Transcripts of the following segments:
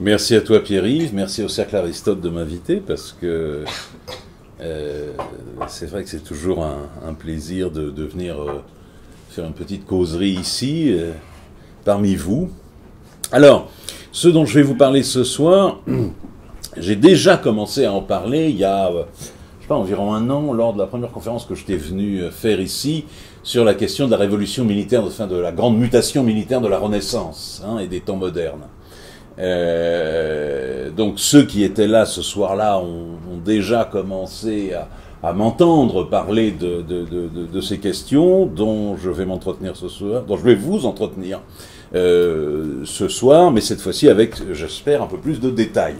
Merci à toi Pierre-Yves, merci au Cercle Aristote de m'inviter parce que c'est vrai que c'est toujours un plaisir de venir faire une petite causerie ici, parmi vous. Alors, ce dont je vais vous parler ce soir, j'ai déjà commencé à en parler il y a, je sais pas, environ un an, lors de la première conférence que j'étais venu faire ici, sur la question de la révolution militaire, enfin de la grande mutation militaire de la Renaissance et des temps modernes. Donc ceux qui étaient là ce soir-là ont déjà commencé à m'entendre parler de ces questions dont je vais m'entretenir ce soir, dont je vais vous entretenir ce soir, mais cette fois-ci avec, j'espère, un peu plus de détails.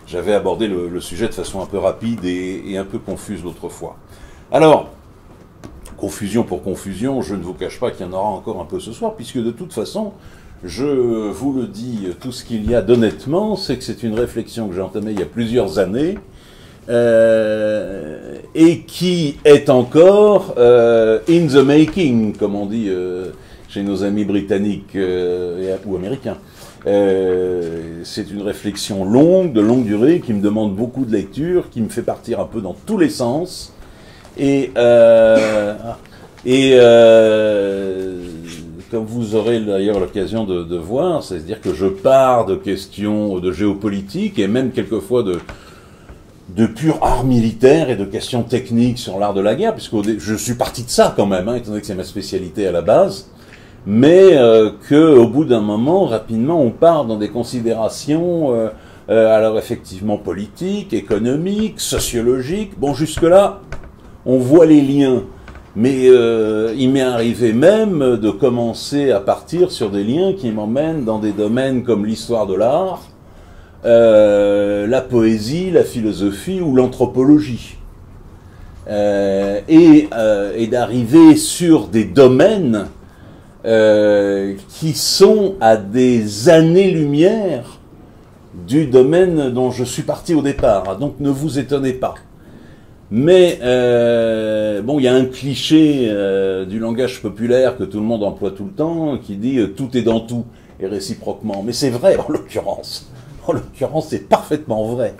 J'avais abordé le sujet de façon un peu rapide et un peu confuse l'autre fois. Alors, confusion pour confusion, je ne vous cache pas qu'il y en aura encore un peu ce soir, puisque de toute façon, je vous le dis, tout ce qu'il y a d'honnêtement, c'est que c'est une réflexion que j'ai entamée il y a plusieurs années, et qui est encore in the making, comme on dit chez nos amis britanniques ou américains. C'est une réflexion longue, de longue durée, qui me demande beaucoup de lecture, qui me fait partir un peu dans tous les sens, comme vous aurez d'ailleurs l'occasion de voir, c'est-à-dire que je pars de questions de géopolitique et même quelquefois de pur art militaire et de questions techniques sur l'art de la guerre, puisque je suis parti de ça quand même, étant donné que c'est ma spécialité à la base, mais qu'au bout d'un moment, rapidement, on part dans des considérations, alors effectivement politiques, économiques, sociologiques. Bon, jusque-là, on voit les liens. Mais il m'est arrivé même de commencer à partir sur des liens qui m'emmènent dans des domaines comme l'histoire de l'art, la poésie, la philosophie ou l'anthropologie. Et d'arriver sur des domaines qui sont à des années-lumière du domaine dont je suis parti au départ. Donc ne vous étonnez pas. Mais bon, il y a un cliché du langage populaire que tout le monde emploie tout le temps, qui dit tout est dans tout et réciproquement. Mais c'est vrai en l'occurrence. En l'occurrence, c'est parfaitement vrai.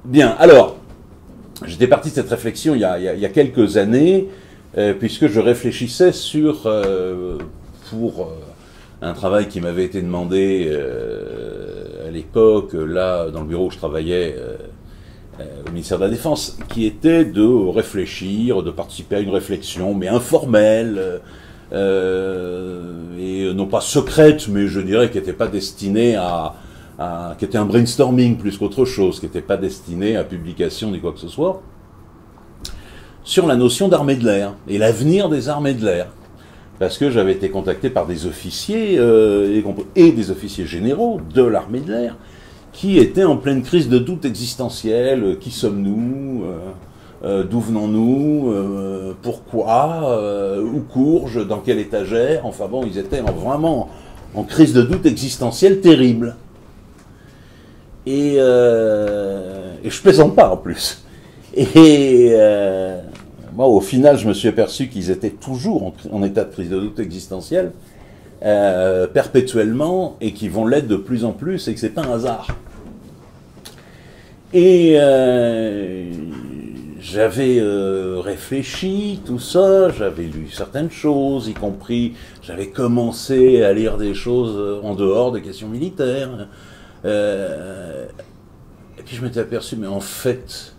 Bien, alors, j'étais parti de cette réflexion il y a quelques années, puisque je réfléchissais sur pour un travail qui m'avait été demandé à l'époque, là, dans le bureau où je travaillais au ministère de la Défense, qui était de réfléchir, de participer à une réflexion, mais informelle, et non pas secrète, mais je dirais qui n'était pas destinée qui était un brainstorming plus qu'autre chose, qui n'était pas destiné à publication ni quoi que ce soit, sur la notion d'armée de l'air, et l'avenir des armées de l'air. Parce que j'avais été contacté par des officiers et des officiers généraux de l'armée de l'air qui étaient en pleine crise de doute existentiel. Qui sommes-nous, d'où venons-nous, pourquoi, où cours-je, dans quelle étagère. Enfin bon, ils étaient vraiment en crise de doute existentiel terrible. Et je plaisante pas en plus. Moi, au final, je me suis aperçu qu'ils étaient toujours en état de crise de doute existentiel, perpétuellement, et qu'ils vont l'être de plus en plus, et que c'est pas un hasard. Et j'avais réfléchi, tout ça, j'avais lu certaines choses, y compris, j'avais commencé à lire des choses en dehors des questions militaires. Et puis je m'étais aperçu, mais en fait,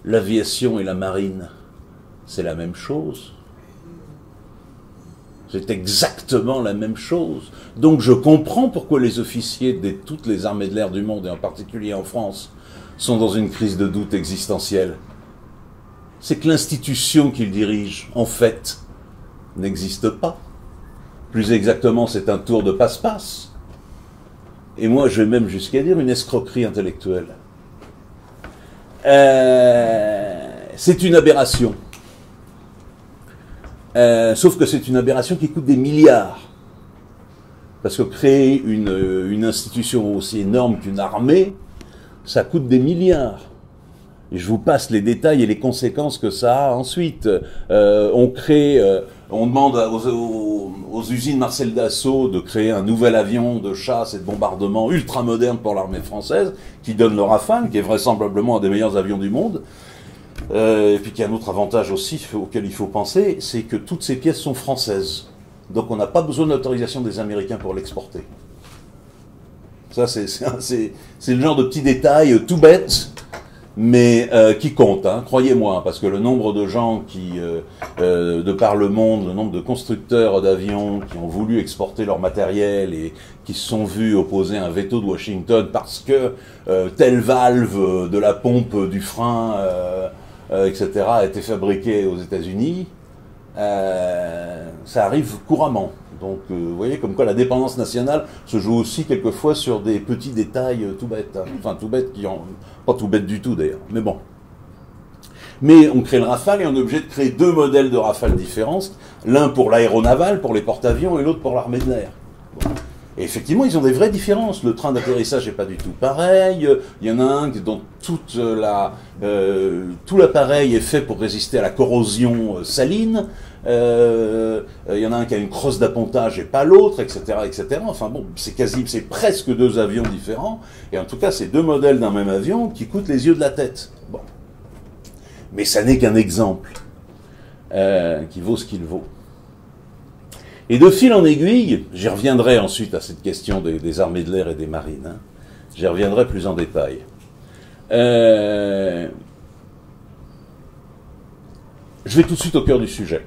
l'aviation et la marine, c'est la même chose. C'est exactement la même chose. Donc je comprends pourquoi les officiers de toutes les armées de l'air du monde, et en particulier en France, sont dans une crise de doute existentielle. C'est que l'institution qu'ils dirigent, en fait, n'existe pas. Plus exactement, c'est un tour de passe-passe. Et moi, je vais même jusqu'à dire une escroquerie intellectuelle. C'est une aberration. Sauf que c'est une aberration qui coûte des milliards. Parce que créer une institution aussi énorme qu'une armée, ça coûte des milliards. et je vous passe les détails et les conséquences que ça a ensuite. On demande aux usines Marcel Dassault de créer un nouvel avion de chasse et de bombardement ultra moderne pour l'armée française, qui donne le Rafale, qui est vraisemblablement un des meilleurs avions du monde. Et puis qu'il y a un autre avantage aussi auquel il faut penser, c'est que toutes ces pièces sont françaises. Donc on n'a pas besoin d'autorisation des Américains pour l'exporter. Ça, c'est le genre de petit détail tout bête, mais qui compte, hein, croyez-moi, parce que le nombre de gens qui, de par le monde, le nombre de constructeurs d'avions qui ont voulu exporter leur matériel et qui se sont vus opposer un veto de Washington parce que telle valve de la pompe du frein, etc., a été fabriquée aux États-Unis, ça arrive couramment. Donc, vous voyez, comme quoi la dépendance nationale se joue aussi quelquefois sur des petits détails tout bêtes. Hein. Enfin, tout bêtes qui ont... Pas tout bêtes du tout, d'ailleurs. Mais bon. Mais on crée le Rafale et on est obligé de créer deux modèles de Rafale différents. L'un pour l'aéronaval, pour les porte-avions, et l'autre pour l'armée de l'air. Bon. Et effectivement, ils ont des vraies différences. Le train d'atterrissage n'est pas du tout pareil. Il y en a un dont tout l'appareil est fait pour résister à la corrosion saline. Il y en a un qui a une crosse d'appontage et pas l'autre, etc., etc. Enfin bon, c'est presque deux avions différents. Et en tout cas, c'est deux modèles d'un même avion qui coûtent les yeux de la tête. Bon. Mais ça n'est qu'un exemple qui vaut ce qu'il vaut. Et de fil en aiguille, j'y reviendrai ensuite à cette question des armées de l'air et des marines. Hein. J'y reviendrai plus en détail. Je vais tout de suite au cœur du sujet.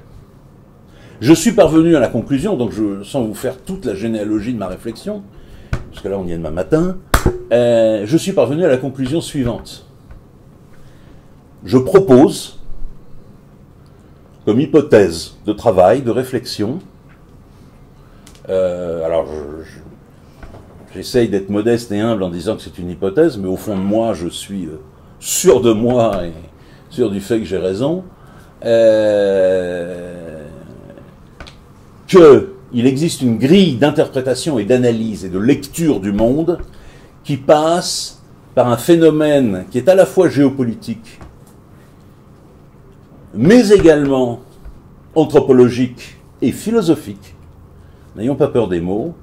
Je suis parvenu à la conclusion, donc sans vous faire toute la généalogie de ma réflexion, parce que là on y est demain matin, je suis parvenu à la conclusion suivante. Je propose, comme hypothèse de travail, de réflexion, alors j'essaye d'être modeste et humble en disant que c'est une hypothèse, mais au fond de moi, je suis sûr de moi et sûr du fait que j'ai raison, qu'il existe une grille d'interprétation et d'analyse et de lecture du monde qui passe par un phénomène qui est à la fois géopolitique, mais également anthropologique et philosophique. N'ayons pas peur des mots.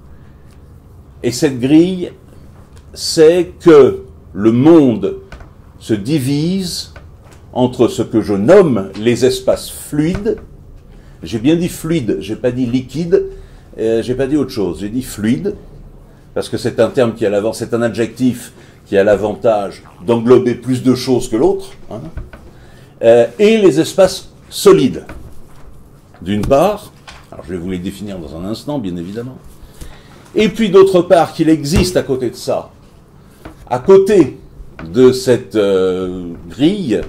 Et cette grille, c'est que le monde se divise entre ce que je nomme les espaces fluides. J'ai bien dit fluide, j'ai pas dit liquide, j'ai pas dit autre chose, j'ai dit fluide, parce que c'est un terme qui a l'avantage, c'est un adjectif qui a l'avantage d'englober plus de choses que l'autre, hein, et les espaces solides. D'une part, alors je vais vous les définir dans un instant, bien évidemment, et puis d'autre part qu'il existe à côté de ça, à côté de cette grille,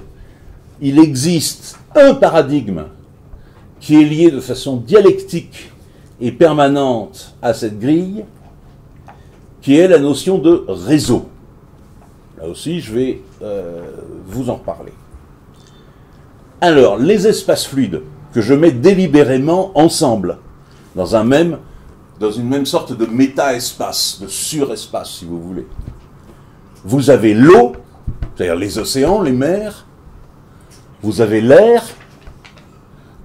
il existe un paradigme qui est lié de façon dialectique et permanente à cette grille, qui est la notion de réseau. Là aussi, je vais vous en reparler. Alors, les espaces fluides, que je mets délibérément ensemble, dans une même sorte de méta-espace, de surespace, si vous voulez. Vous avez l'eau, c'est-à-dire les océans, les mers, vous avez l'air,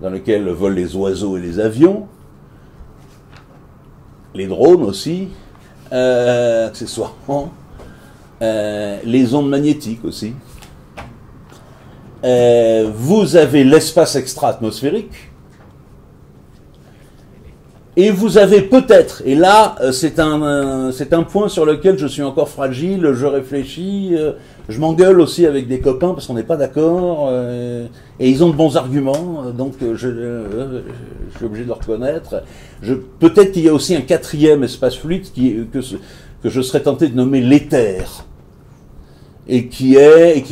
dans lequel volent les oiseaux et les avions, les drones aussi, accessoirement, les ondes magnétiques aussi. Vous avez l'espace extra-atmosphérique, et vous avez peut-être, et là c'est un point sur lequel je suis encore fragile, je réfléchis, je m'engueule aussi avec des copains parce qu'on n'est pas d'accord, et ils ont de bons arguments, donc je suis obligé de le reconnaître. Peut-être qu'il y a aussi un quatrième espace fluide que je serais tenté de nommer l'éther, et qui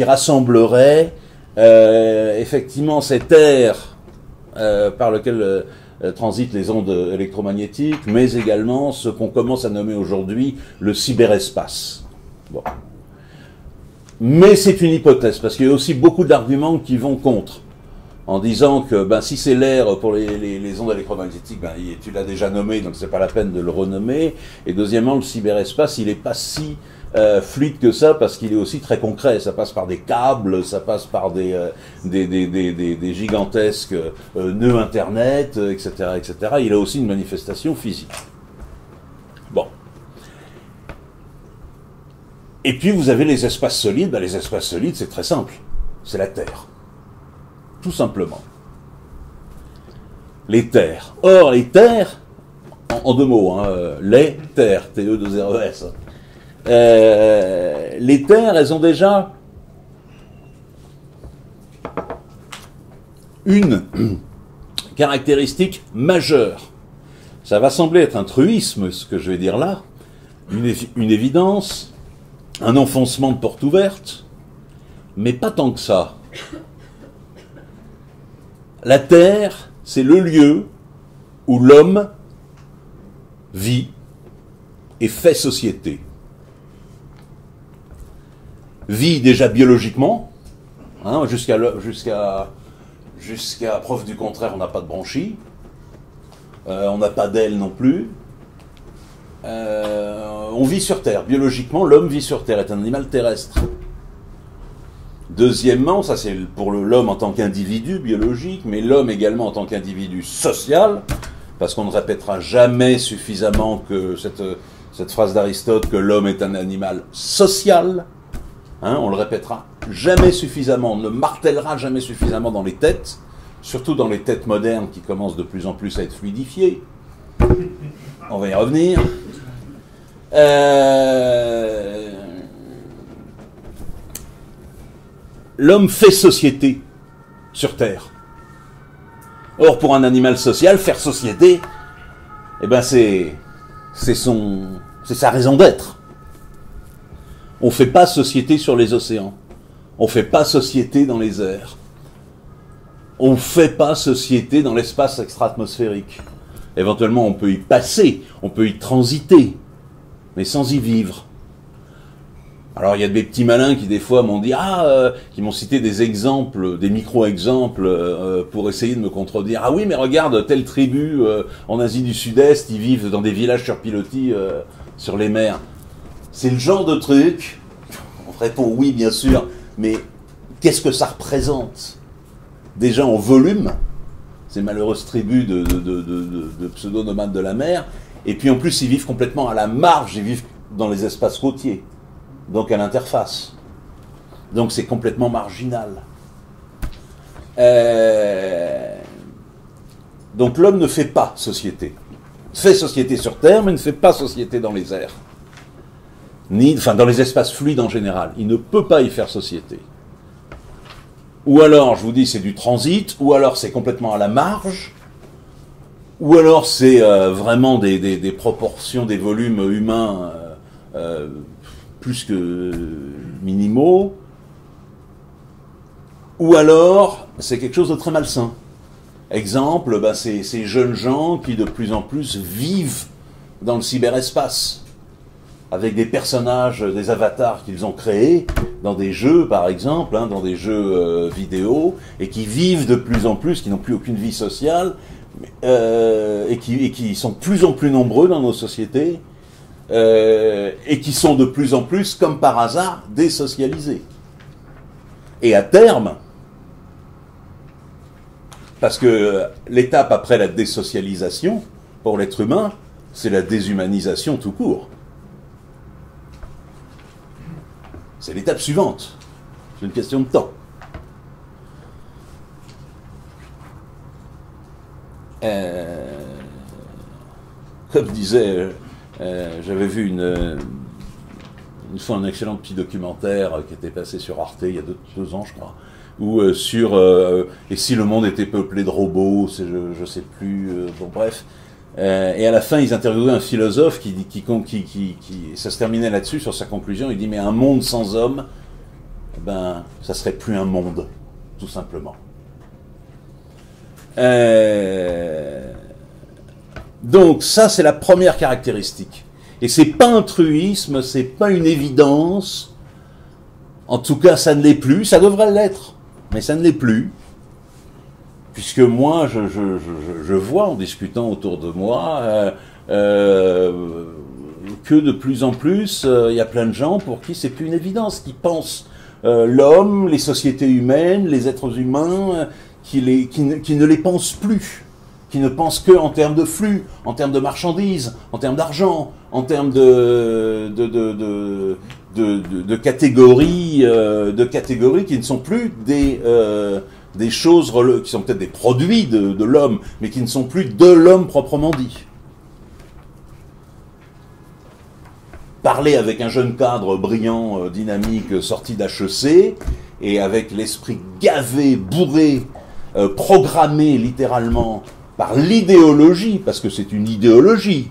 rassemblerait effectivement cet air par lequel transitent les ondes électromagnétiques, mais également ce qu'on commence à nommer aujourd'hui le cyberespace. Bon. Mais c'est une hypothèse, parce qu'il y a aussi beaucoup d'arguments qui vont contre, en disant que si c'est l'air pour les ondes électromagnétiques, tu l'as déjà nommé, donc c'est pas la peine de le renommer. Et deuxièmement, le cyberespace, il n'est pas si fluide que ça, parce qu'il est aussi très concret. Ça passe par des câbles, ça passe par des gigantesques nœuds Internet, etc., etc. Il a aussi une manifestation physique. Bon. Et puis vous avez les espaces solides. Ben, les espaces solides, c'est très simple. C'est la Terre. Tout simplement. Les terres. Or, les terres, en deux mots, hein, les terres, T-E-2-R-E-S. Les terres, elles ont déjà une caractéristique majeure. Ça va sembler être un truisme, ce que je vais dire là, une évidence, un enfoncement de porte ouverte, mais pas tant que ça. La Terre, c'est le lieu où l'homme vit et fait société. Vit déjà biologiquement, hein, jusqu'à preuve du contraire, on n'a pas de branchies, on n'a pas d'ailes non plus. On vit sur Terre. Biologiquement, l'homme vit sur Terre, est un animal terrestre. Deuxièmement, ça c'est pour l'homme en tant qu'individu biologique, mais l'homme également en tant qu'individu social, parce qu'on ne répétera jamais suffisamment que cette phrase d'Aristote que l'homme est un animal social. Hein, on le répétera jamais suffisamment, on ne martèlera jamais suffisamment dans les têtes, surtout dans les têtes modernes qui commencent de plus en plus à être fluidifiées. On va y revenir. L'homme fait société sur Terre. Or, pour un animal social, faire société, eh ben c'est sa raison d'être. On ne fait pas société sur les océans. On ne fait pas société dans les airs. On ne fait pas société dans l'espace extra-atmosphérique. Éventuellement, on peut y passer, on peut y transiter, mais sans y vivre. Alors, il y a des petits malins qui, des fois, m'ont dit qui m'ont cité des exemples, des micro-exemples, pour essayer de me contredire. Ah oui, mais regarde, telle tribu en Asie du Sud-Est, ils vivent dans des villages sur pilotis sur les mers. C'est le genre de truc, on répond oui, bien sûr, mais qu'est-ce que ça représente? Déjà en volume, ces malheureuses tribus de pseudo-nomades de la mer, et puis en plus, ils vivent complètement à la marge, ils vivent dans les espaces côtiers. Donc à l'interface. Donc c'est complètement marginal. Donc l'homme ne fait pas société. Fait société sur Terre, mais ne fait pas société dans les airs. Enfin dans les espaces fluides en général. Il ne peut pas y faire société. Ou alors, je vous dis, c'est du transit, ou alors c'est complètement à la marge, ou alors c'est vraiment des proportions, des volumes humains plus que minimaux, ou alors c'est quelque chose de très malsain. Exemple, ces jeunes gens qui de plus en plus vivent dans le cyberespace, avec des personnages, des avatars qu'ils ont créés dans des jeux, par exemple, hein, dans des jeux vidéo, et qui vivent de plus en plus, qui n'ont plus aucune vie sociale, et qui sont de plus en plus nombreux dans nos sociétés, et qui sont de plus en plus, comme par hasard, désocialisés. Et à terme, parce que l'étape après la désocialisation, pour l'être humain, c'est la déshumanisation tout court. C'est l'étape suivante. C'est une question de temps. Comme disait... j'avais vu une fois un excellent petit documentaire qui était passé sur Arte il y a deux ans, je crois, où sur et si le monde était peuplé de robots, je sais plus, bon bref. Et à la fin, ils interviewaient un philosophe qui ça se terminait là-dessus sur sa conclusion. Il dit mais un monde sans hommes, ben ça serait plus un monde, tout simplement. Donc ça, c'est la première caractéristique. Et c'est pas un truisme, c'est pas une évidence. En tout cas, ça ne l'est plus. Ça devrait l'être, mais ça ne l'est plus. Puisque moi, je vois, en discutant autour de moi, que de plus en plus, il y a plein de gens pour qui c'est plus une évidence, qui pensent l'homme, les sociétés humaines, les êtres humains, qui ne les pensent plus, qui ne pensent que en termes de flux, en termes de marchandises, en termes d'argent, en termes de catégories qui ne sont plus des choses qui sont peut-être des produits de l'homme, mais qui ne sont plus de l'homme proprement dit. Parler avec un jeune cadre brillant, dynamique, sorti d'HEC, et avec l'esprit gavé, bourré, programmé littéralement par l'idéologie, parce que c'est une idéologie,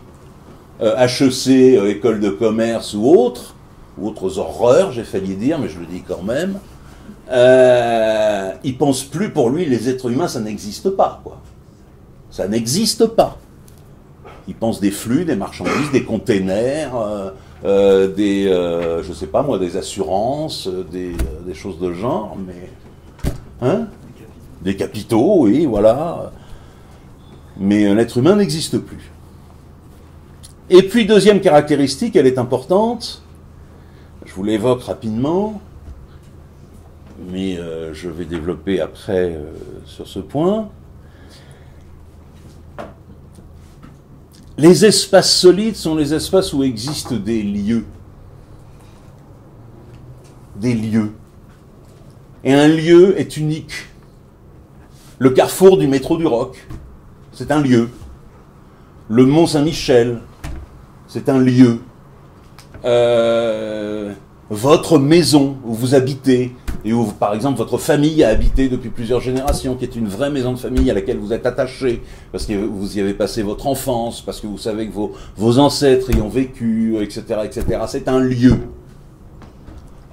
HEC, école de commerce ou autres horreurs, j'ai failli dire, mais je le dis quand même, il pense plus, pour lui, les êtres humains, ça n'existe pas, quoi. Ça n'existe pas. Il pense des flux, des marchandises, des containers, je sais pas moi, des assurances, des choses de genre, mais... Hein? Des capitaux, oui, voilà. Mais un être humain n'existe plus. Et puis, deuxième caractéristique, elle est importante, je vous l'évoque rapidement, mais je vais développer après sur ce point. Les espaces solides sont les espaces où existent des lieux. Des lieux. Et un lieu est unique. Le carrefour du métro du Roc, c'est un lieu. Le Mont Saint-Michel, c'est un lieu. Votre maison où vous habitez, et où, par exemple, votre famille a habité depuis plusieurs générations, qui est une vraie maison de famille à laquelle vous êtes attaché, parce que vous y avez passé votre enfance, parce que vous savez que vos ancêtres y ont vécu, etc., etc. C'est un lieu.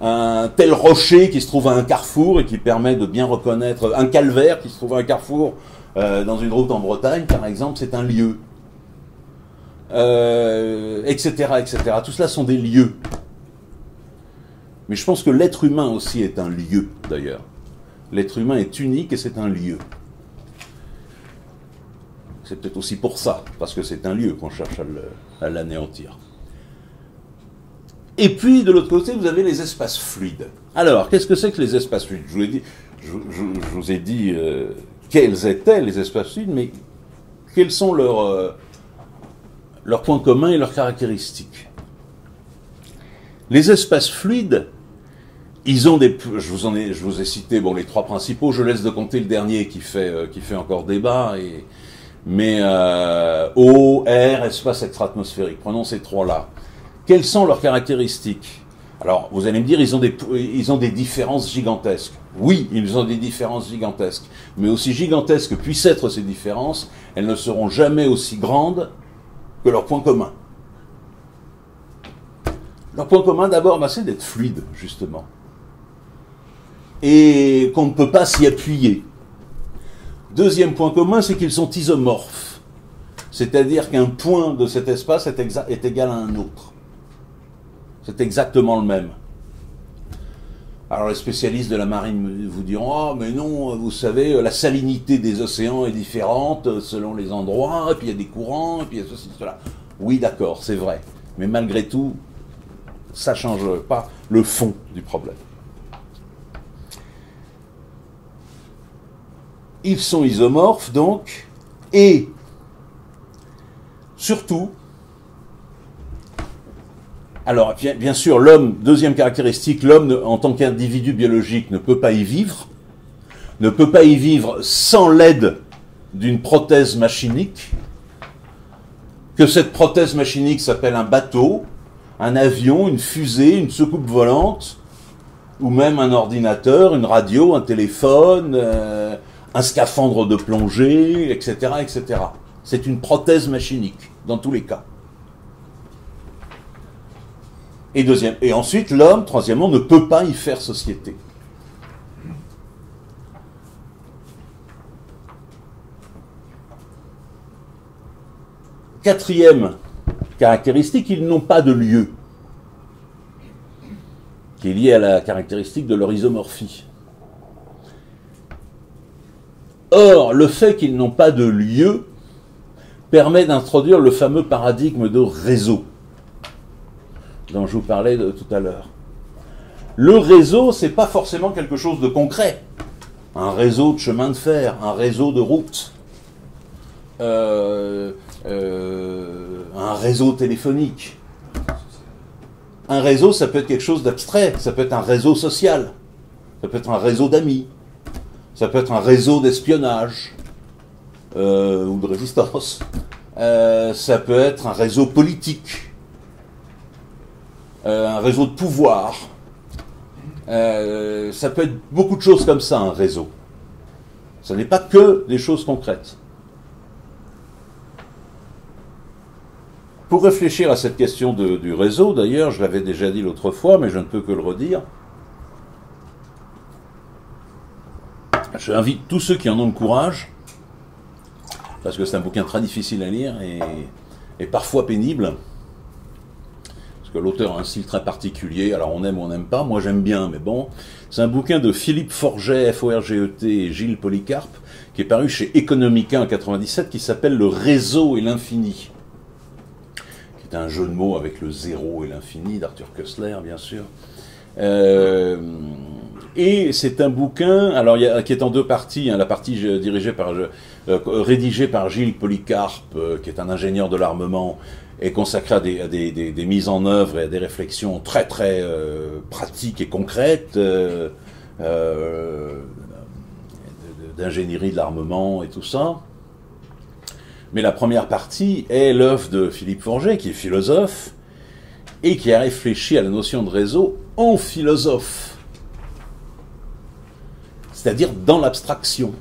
Un tel rocher qui se trouve à un carrefour et qui permet de bien reconnaître, un calvaire qui se trouve à un carrefour dans une route en Bretagne, par exemple, c'est un lieu. Etc., etc. Tout cela sont des lieux. Mais je pense que l'être humain aussi est un lieu, d'ailleurs. L'être humain est unique et c'est un lieu. C'est peut-être aussi pour ça, parce que c'est un lieu qu'on cherche à l'anéantir. Et puis, de l'autre côté, vous avez les espaces fluides. Alors, qu'est-ce que c'est que les espaces fluides? Je vous ai dit quels étaient les espaces fluides, mais quels sont leurs points communs et leurs caractéristiques? Les espaces fluides, ils ont des... Je vous ai cité les trois principaux, je laisse de compter le dernier qui fait encore débat, mais eau, air, espace extra-atmosphérique. Prenons ces trois-là. Quelles sont leurs caractéristiques? Alors, vous allez me dire, ils ont des différences gigantesques. Oui, ils ont des différences gigantesques. Mais aussi gigantesques que puissent être ces différences, elles ne seront jamais aussi grandes que leurs points communs. Leur point commun, d'abord, c'est d'être fluide, justement. Et qu'on ne peut pas s'y appuyer. Deuxième point commun, c'est qu'ils sont isomorphes. C'est-à-dire qu'un point de cet espace est égal à un autre. C'est exactement le même. Alors les spécialistes de la marine vous diront « Oh, mais non, vous savez, la salinité des océans est différente selon les endroits, et puis il y a des courants, et puis il y a ceci, cela. » Oui, d'accord, c'est vrai. Mais malgré tout, ça ne change pas le fond du problème. Ils sont isomorphes, donc, et surtout, alors bien sûr, l'homme, deuxième caractéristique, l'homme en tant qu'individu biologique ne peut pas y vivre sans l'aide d'une prothèse machinique, que cette prothèse machinique s'appelle un bateau, un avion, une fusée, une soucoupe volante, ou même un ordinateur, une radio, un téléphone, un scaphandre de plongée, etc., etc. C'est une prothèse machinique, dans tous les cas. Et ensuite, l'homme, troisièmement, ne peut pas y faire société. Quatrième caractéristique, ils n'ont pas de lieu, qui est lié à la caractéristique de leur isomorphie. Or, le fait qu'ils n'ont pas de lieu permet d'introduire le fameux paradigme de réseau. dont je vous parlais tout à l'heure. Le réseau, c'est pas forcément quelque chose de concret. Un réseau de chemin de fer, un réseau de routes, un réseau téléphonique. Un réseau, ça peut être quelque chose d'abstrait, ça peut être un réseau social, ça peut être un réseau d'amis, ça peut être un réseau d'espionnage ou de résistance, ça peut être un réseau politique, un réseau de pouvoir, ça peut être beaucoup de choses comme ça, un réseau. Ce n'est pas que des choses concrètes. Pour réfléchir à cette question du réseau, d'ailleurs, je l'avais déjà dit l'autre fois, mais je ne peux que le redire, j'invite tous ceux qui en ont le courage, parce que c'est un bouquin très difficile à lire et parfois pénible, parce que l'auteur a un style très particulier, alors on aime ou on n'aime pas, moi j'aime bien, mais bon, c'est un bouquin de Philippe Forget, F-O-R-G-E-T, et Gilles Polycarpe, qui est paru chez Economica en 97, qui s'appelle Le réseau et l'infini. C'est un jeu de mots avec le zéro et l'infini d'Arthur Koestler, bien sûr. Et c'est un bouquin, alors qui est en deux parties. Hein, la partie rédigée par Gilles Polycarpe, qui est un ingénieur de l'armement, est consacrée à des mises en œuvre et à des réflexions très très pratiques et concrètes d'ingénierie de l'armement et tout ça. Mais la première partie est l'œuvre de Philippe Forget, qui est philosophe, et qui a réfléchi à la notion de réseau en philosophe. C'est-à-dire dans l'abstraction,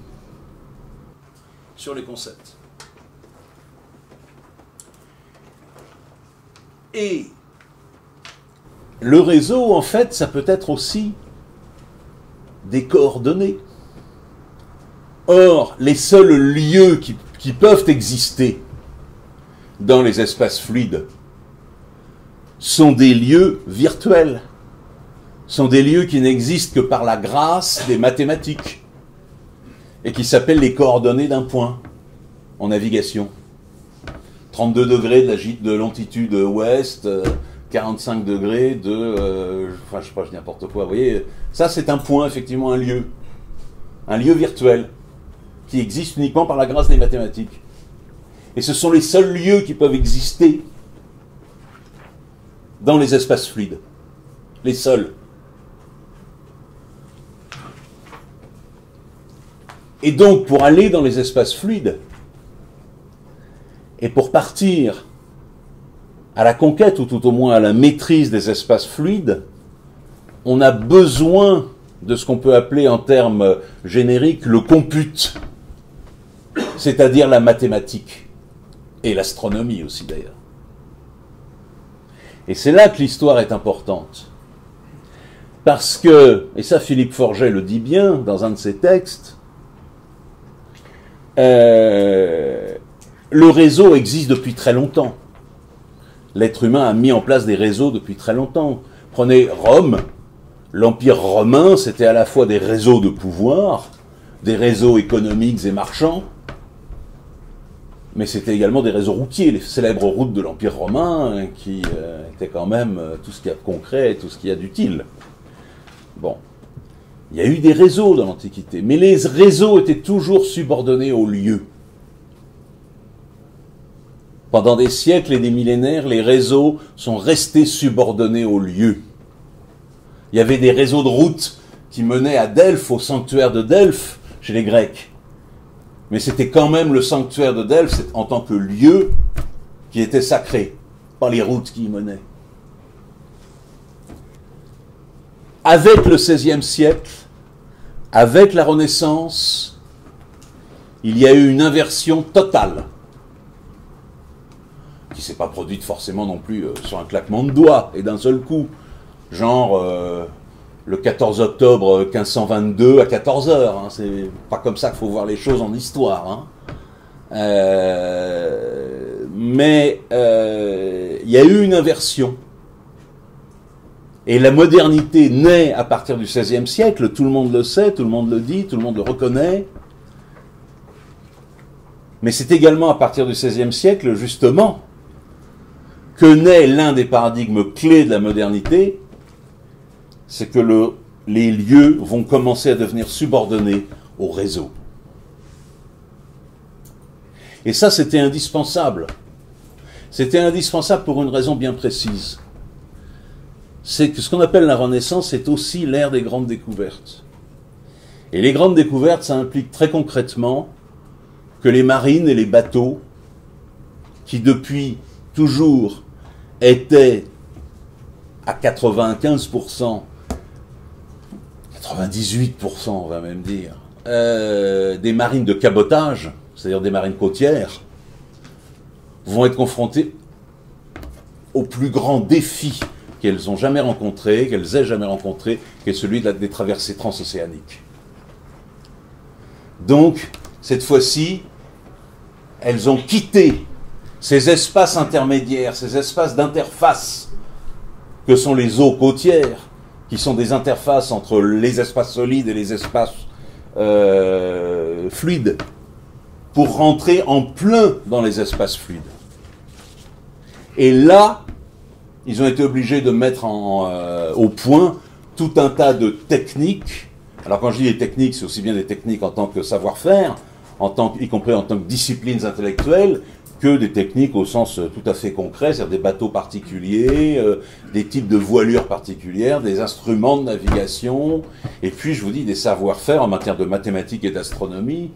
sur les concepts. Et le réseau, en fait, ça peut être aussi des coordonnées. Or, les seuls lieux qui peuvent exister dans les espaces fluides sont des lieux virtuels, sont des lieux qui n'existent que par la grâce des mathématiques et qui s'appellent les coordonnées d'un point en navigation. 32 degrés de longitude ouest, 45 degrés enfin je sais pas, je dis n'importe quoi, vous voyez, ça c'est un point, effectivement un lieu virtuel, qui existe uniquement par la grâce des mathématiques. Et ce sont les seuls lieux qui peuvent exister dans les espaces fluides. Les seuls. Et donc, pour aller dans les espaces fluides, et pour partir à la conquête, ou tout au moins à la maîtrise des espaces fluides, on a besoin de ce qu'on peut appeler en termes génériques le compute, c'est-à-dire la mathématique, et l'astronomie aussi d'ailleurs. Et c'est là que l'histoire est importante. Parce que, et ça Philippe Forget le dit bien dans un de ses textes, le réseau existe depuis très longtemps. L'être humain a mis en place des réseaux depuis très longtemps. Prenez Rome, l'Empire romain, c'était à la fois des réseaux de pouvoir, des réseaux économiques et marchands, mais c'était également des réseaux routiers, les célèbres routes de l'Empire romain, qui étaient quand même tout ce qu'il y a de concret et tout ce qu'il y a d'utile. Bon. Il y a eu des réseaux dans l'Antiquité, mais les réseaux étaient toujours subordonnés aux lieux. Pendant des siècles et des millénaires, les réseaux sont restés subordonnés aux lieux. Il y avait des réseaux de routes qui menaient à Delphes, au sanctuaire de Delphes, chez les Grecs. Mais c'était quand même le sanctuaire de Delphes en tant que lieu qui était sacré, pas les routes qui y menaient. Avec le XVIe siècle, avec la Renaissance, il y a eu une inversion totale, qui ne s'est pas produite forcément non plus sur un claquement de doigts et d'un seul coup, genre le 14 octobre 1522 à 14 heures. Hein, c'est pas comme ça qu'il faut voir les choses en histoire. Hein. Mais il y a eu une inversion. Et la modernité naît à partir du XVIe siècle, tout le monde le sait, tout le monde le dit, tout le monde le reconnaît. Mais c'est également à partir du XVIe siècle, justement, que naît l'un des paradigmes clés de la modernité, c'est que les lieux vont commencer à devenir subordonnés au réseau. Et ça, c'était indispensable. C'était indispensable pour une raison bien précise. C'est que ce qu'on appelle la Renaissance est aussi l'ère des grandes découvertes. Et les grandes découvertes, ça implique très concrètement que les marines et les bateaux, qui depuis toujours étaient à 95%, 98% on va même dire, des marines de cabotage, c'est-à-dire des marines côtières, vont être confrontées au plus grand défi qu'elles ont jamais rencontré, qu'elles aient jamais rencontré, qui est celui des traversées transocéaniques. Donc, cette fois-ci, elles ont quitté ces espaces intermédiaires, ces espaces d'interface que sont les eaux côtières, qui sont des interfaces entre les espaces solides et les espaces fluides, pour rentrer en plein dans les espaces fluides. Et là, ils ont été obligés de mettre au point tout un tas de techniques. Alors quand je dis des techniques, c'est aussi bien des techniques en tant que savoir-faire, y compris en tant que disciplines intellectuelles, que des techniques au sens tout à fait concret, c'est-à-dire des bateaux particuliers, des types de voilures particulières, des instruments de navigation, et puis je vous dis des savoir-faire en matière de mathématiques et d'astronomie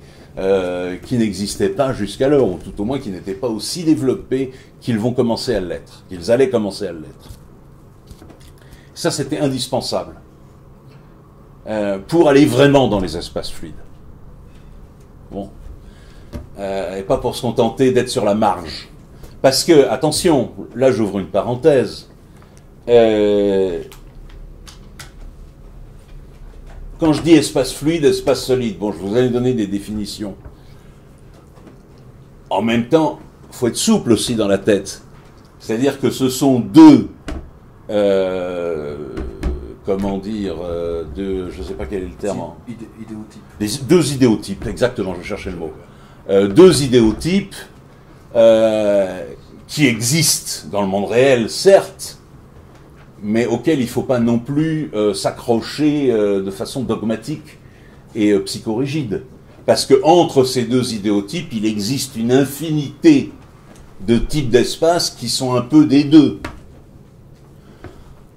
qui n'existaient pas jusqu'alors, ou tout au moins qui n'étaient pas aussi développés qu'ils vont commencer à l'être, qu'ils allaient commencer à l'être. Ça, c'était indispensable pour aller vraiment dans les espaces fluides. Bon. Et pas pour se contenter d'être sur la marge. Parce que, attention, là j'ouvre une parenthèse, quand je dis espace fluide, espace solide, bon, je vous ai donné des définitions. En même temps, il faut être souple aussi dans la tête. C'est-à-dire que ce sont deux, comment dire, deux, je ne sais pas quel est le terme. Idéotypes. Deux idéotypes, exactement, je cherchais le mot. Deux idéotypes qui existent dans le monde réel, certes, mais auxquels il ne faut pas non plus s'accrocher de façon dogmatique et psychorigide. Parce qu'entre ces deux idéotypes, il existe une infinité de types d'espaces qui sont un peu des deux.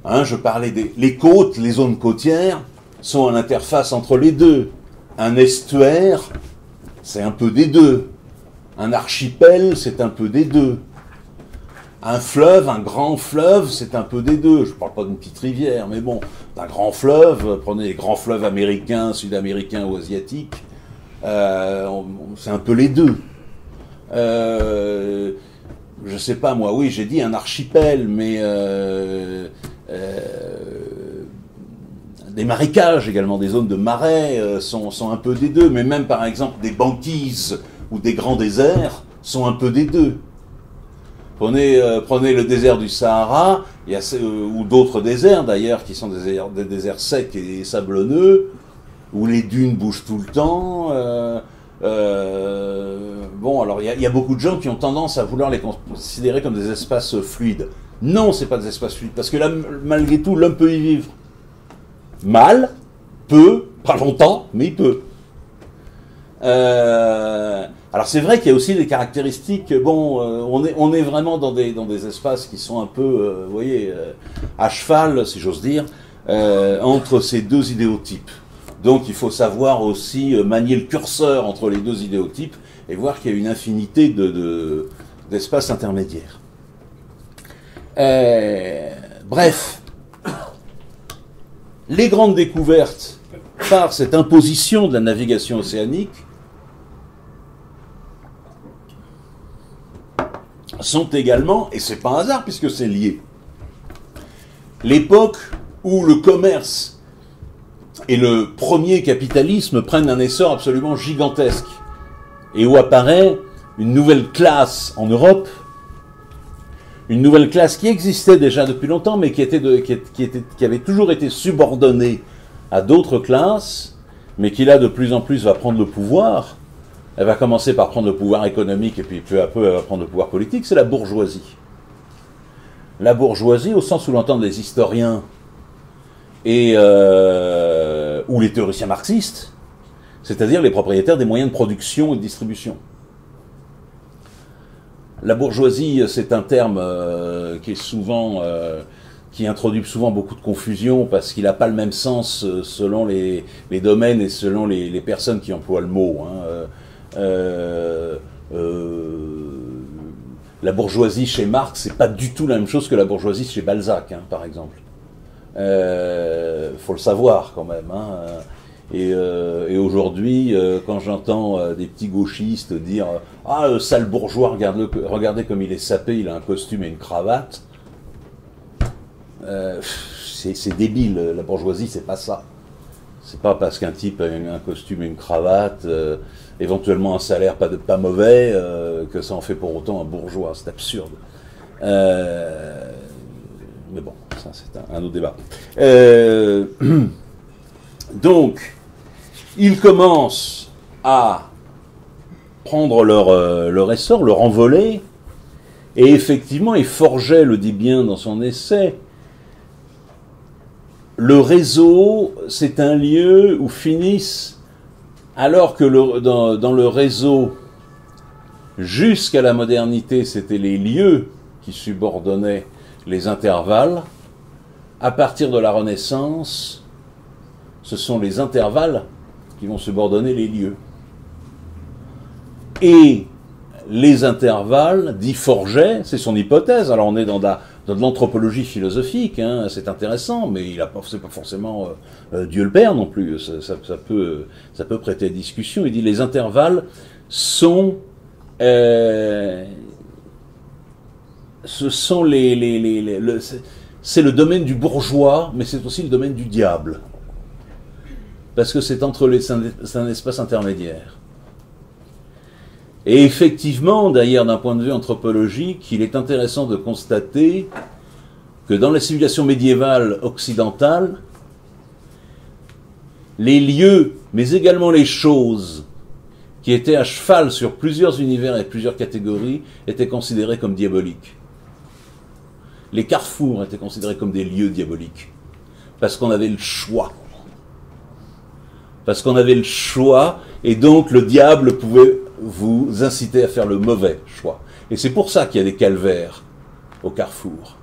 Hein, je parlais les côtes, les zones côtières sont à l'interface entre les deux. Un estuaire, c'est un peu des deux. Un archipel, c'est un peu des deux. Un fleuve, un grand fleuve, c'est un peu des deux. Je ne parle pas d'une petite rivière, mais bon, d'un grand fleuve, prenez les grands fleuves américains, sud-américains ou asiatiques, c'est un peu les deux. Je sais pas moi, oui, j'ai dit un archipel, mais des marécages également, des zones de marais sont un peu des deux, mais même par exemple des banquises ou des grands déserts sont un peu des deux. Prenez le désert du Sahara, ou d'autres déserts d'ailleurs, qui sont des déserts secs et sablonneux, où les dunes bougent tout le temps. Bon, alors il y a beaucoup de gens qui ont tendance à vouloir les considérer comme des espaces fluides. Non, c'est pas des espaces fluides, parce que là, malgré tout, l'homme peut y vivre. Mal, peu, pas longtemps, mais il peut. Alors c'est vrai qu'il y a aussi des caractéristiques, bon, on est vraiment dans des espaces qui sont un peu, vous voyez, à cheval, si j'ose dire, entre ces deux idéotypes. Donc il faut savoir aussi manier le curseur entre les deux idéotypes et voir qu'il y a une infinité d'espaces intermédiaires. Bref, les grandes découvertes par cette imposition de la navigation océanique sont également, et c'est pas un hasard puisque c'est lié, l'époque où le commerce et le premier capitalisme prennent un essor absolument gigantesque et où apparaît une nouvelle classe en Europe, une nouvelle classe qui existait déjà depuis longtemps mais qui avait toujours été subordonnée à d'autres classes, mais qui là de plus en plus va prendre le pouvoir. Elle va commencer par prendre le pouvoir économique et puis peu à peu elle va prendre le pouvoir politique, c'est la bourgeoisie. La bourgeoisie, au sens où l'entendent les historiens et ou les théoriciens marxistes, c'est-à-dire les propriétaires des moyens de production et de distribution. La bourgeoisie, c'est un terme qui est souvent, qui introduit souvent beaucoup de confusion parce qu'il n'a pas le même sens selon les domaines et selon les personnes qui emploient le mot. La bourgeoisie chez Marx, c'est pas du tout la même chose que la bourgeoisie chez Balzac, par exemple. Faut le savoir quand même. Et aujourd'hui, quand j'entends des petits gauchistes dire « Ah, sale bourgeois, regardez comme il est sapé, il a un costume et une cravate », c'est débile, la bourgeoisie, c'est pas ça. C'est pas parce qu'un type a un costume et une cravate, éventuellement un salaire pas mauvais, que ça en fait pour autant un bourgeois. C'est absurde. Mais bon, ça c'est un autre débat. Donc, ils commencent à prendre leur essor, leur envolée, et effectivement, et Forget le dit bien dans son essai, le réseau, c'est un lieu où finissent, alors que dans le réseau, jusqu'à la modernité, c'était les lieux qui subordonnaient les intervalles, à partir de la Renaissance, ce sont les intervalles qui vont subordonner les lieux. Et les intervalles, dit Forget, c'est son hypothèse, alors on est dans de l'anthropologie philosophique, c'est intéressant, mais c'est pas forcément Dieu le Père non plus, ça peut prêter à discussion. Il dit les intervalles sont c'est le domaine du bourgeois, mais c'est aussi le domaine du diable. Parce que c'est un espace intermédiaire. Et effectivement, d'ailleurs, d'un point de vue anthropologique, il est intéressant de constater que dans la civilisation médiévale occidentale, les lieux, mais également les choses, qui étaient à cheval sur plusieurs univers et plusieurs catégories, étaient considérés comme diaboliques. Les carrefours étaient considérés comme des lieux diaboliques, parce qu'on avait le choix. Parce qu'on avait le choix, et donc le diable pouvait vous inciter à faire le mauvais choix. Et c'est pour ça qu'il y a des calvaires au carrefour.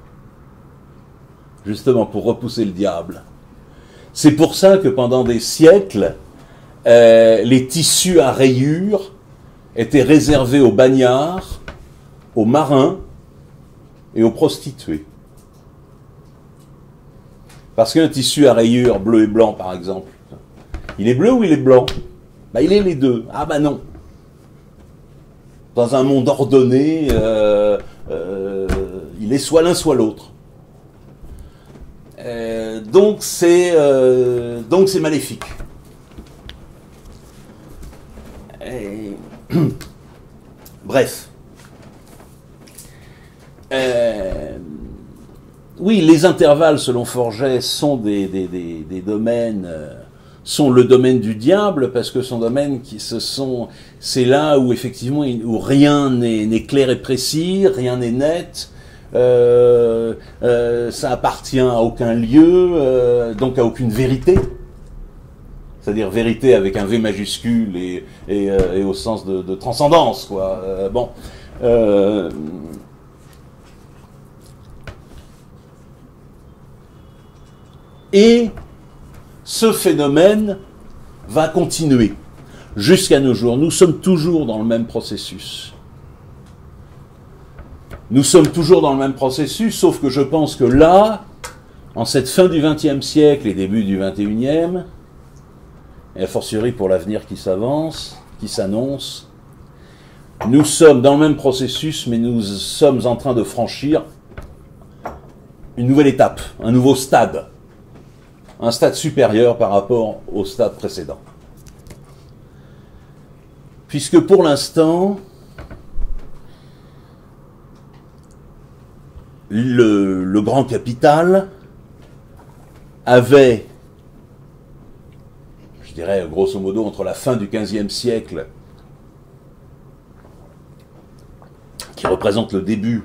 Justement, pour repousser le diable. C'est pour ça que pendant des siècles, les tissus à rayures étaient réservés aux bagnards, aux marins et aux prostituées. Parce qu'un tissu à rayures bleu et blanc, par exemple, il est bleu ou il est blanc? Il est les deux. Ah non. Dans un monde ordonné, il est soit l'un soit l'autre. Donc c'est maléfique. Bref. Oui, les intervalles, selon Forget, sont des domaines, sont le domaine du diable, parce que son domaine, c'est là où effectivement, où rien n'est clair et précis, rien n'est net, ça appartient à aucun lieu, donc à aucune vérité. C'est-à-dire vérité avec un V majuscule et au sens de transcendance, quoi. Et ce phénomène va continuer jusqu'à nos jours. Nous sommes toujours dans le même processus. Nous sommes toujours dans le même processus, sauf que je pense que là, en cette fin du XXe siècle et début du XXIe, et a fortiori pour l'avenir qui s'avance, qui s'annonce, nous sommes dans le même processus, mais nous sommes en train de franchir une nouvelle étape, un nouveau stade. Un stade supérieur par rapport au stade précédent. Puisque pour l'instant, le grand capital avait, je dirais grosso modo entre la fin du XVe siècle, qui représente le début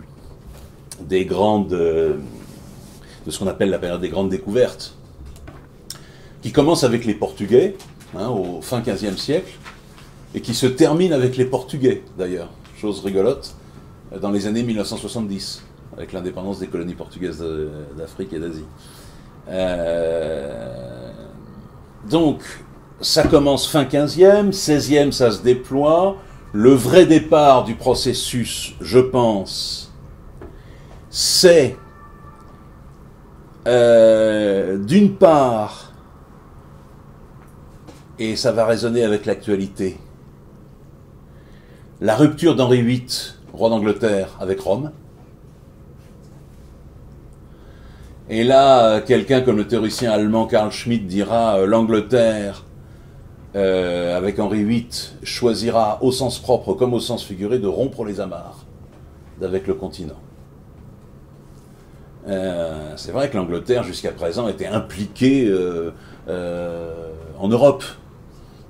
de ce qu'on appelle la période des grandes découvertes, qui commence avec les Portugais, au fin XVe siècle, et qui se termine avec les Portugais, d'ailleurs, chose rigolote, dans les années 1970, avec l'indépendance des colonies portugaises d'Afrique et d'Asie. Donc, ça commence fin 15e, 16e, ça se déploie. Le vrai départ du processus, je pense, c'est d'une part, et ça va résonner avec l'actualité, la rupture d'Henri VIII, roi d'Angleterre, avec Rome. Et là, quelqu'un comme le théoricien allemand Karl Schmitt dira l'Angleterre, avec Henri VIII, choisira au sens propre comme au sens figuré de rompre les amarres avec le continent. C'est vrai que l'Angleterre, jusqu'à présent, était impliquée en Europe.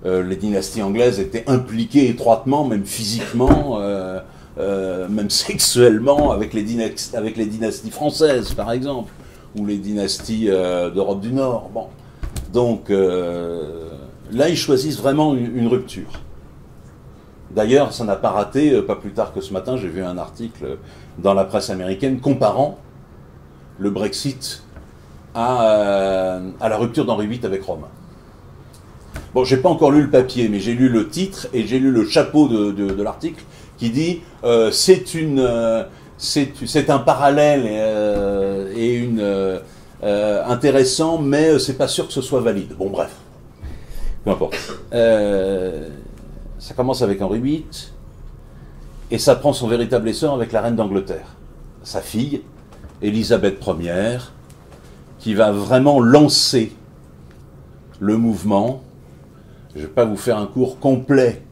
Les dynasties anglaises étaient impliquées étroitement, même physiquement, même sexuellement, avec les dynasties françaises, par exemple, ou les dynasties d'Europe du Nord. Bon. Donc, là, ils choisissent vraiment une rupture. D'ailleurs, ça n'a pas raté, pas plus tard que ce matin, j'ai vu un article dans la presse américaine comparant le Brexit à la rupture d'Henri VIII avec Rome. Bon, j'ai pas encore lu le papier, mais j'ai lu le titre et j'ai lu le chapeau de l'article qui dit c'est un parallèle intéressant, mais c'est pas sûr que ce soit valide. Bon, bref, peu importe. Ça commence avec Henri VIII et ça prend son véritable essor avec la reine d'Angleterre, sa fille Élisabeth Ier, qui va vraiment lancer le mouvement. Je ne vais pas vous faire un cours complet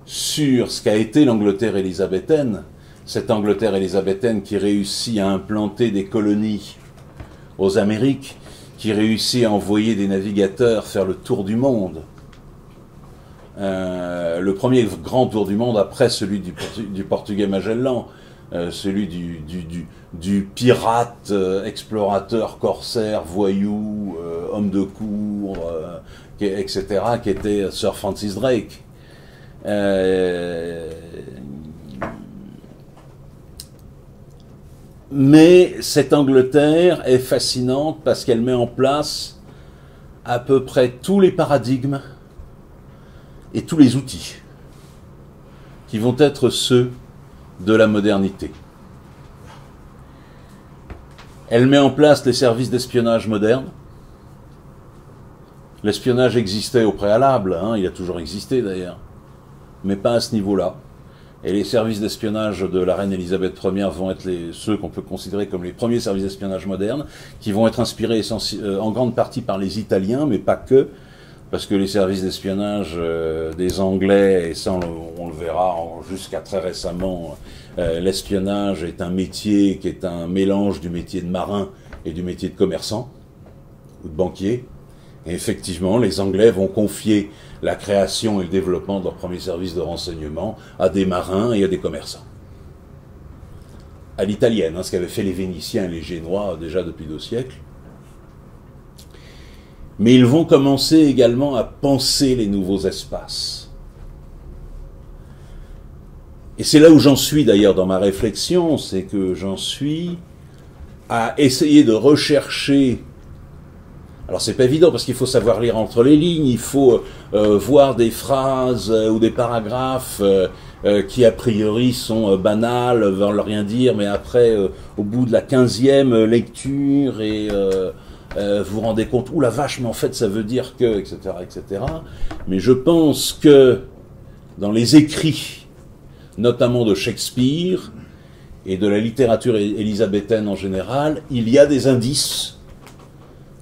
sur ce qu'a été l'Angleterre élisabéthaine, cette Angleterre élisabéthaine qui réussit à implanter des colonies aux Amériques, qui réussit à envoyer des navigateurs faire le tour du monde. Le premier grand tour du monde après celui du Portugais Magellan, celui du pirate, explorateur, corsaire, voyou, homme de cour, etc., qui était Sir Francis Drake. Mais cette Angleterre est fascinante parce qu'elle met en place à peu près tous les paradigmes et tous les outils qui vont être ceux de la modernité. Elle met en place les services d'espionnage modernes. L'espionnage existait au préalable, il a toujours existé d'ailleurs, mais pas à ce niveau-là. Et les services d'espionnage de la reine Élisabeth Ier vont être ceux qu'on peut considérer comme les premiers services d'espionnage modernes, qui vont être inspirés en grande partie par les Italiens, mais pas que, parce que les services d'espionnage des Anglais, et ça on le verra jusqu'à très récemment, l'espionnage est un métier qui est un mélange du métier de marin et du métier de commerçant, ou de banquier. Et effectivement, les Anglais vont confier la création et le développement de leurs premiers services de renseignement à des marins et à des commerçants. À l'italienne, ce qu'avaient fait les Vénitiens et les Génois déjà depuis 2 siècles. Mais ils vont commencer également à penser les nouveaux espaces. Et c'est là où j'en suis d'ailleurs dans ma réflexion, c'est que j'en suis à essayer de rechercher. Alors c'est pas évident parce qu'il faut savoir lire entre les lignes, il faut voir des phrases ou des paragraphes qui a priori sont banals, veulent rien dire, mais après, au bout de la 15e lecture, et vous vous rendez compte, ouh la vache, mais en fait ça veut dire que, etc., etc. Mais je pense que dans les écrits, notamment de Shakespeare et de la littérature élisabéthaine en général, il y a des indices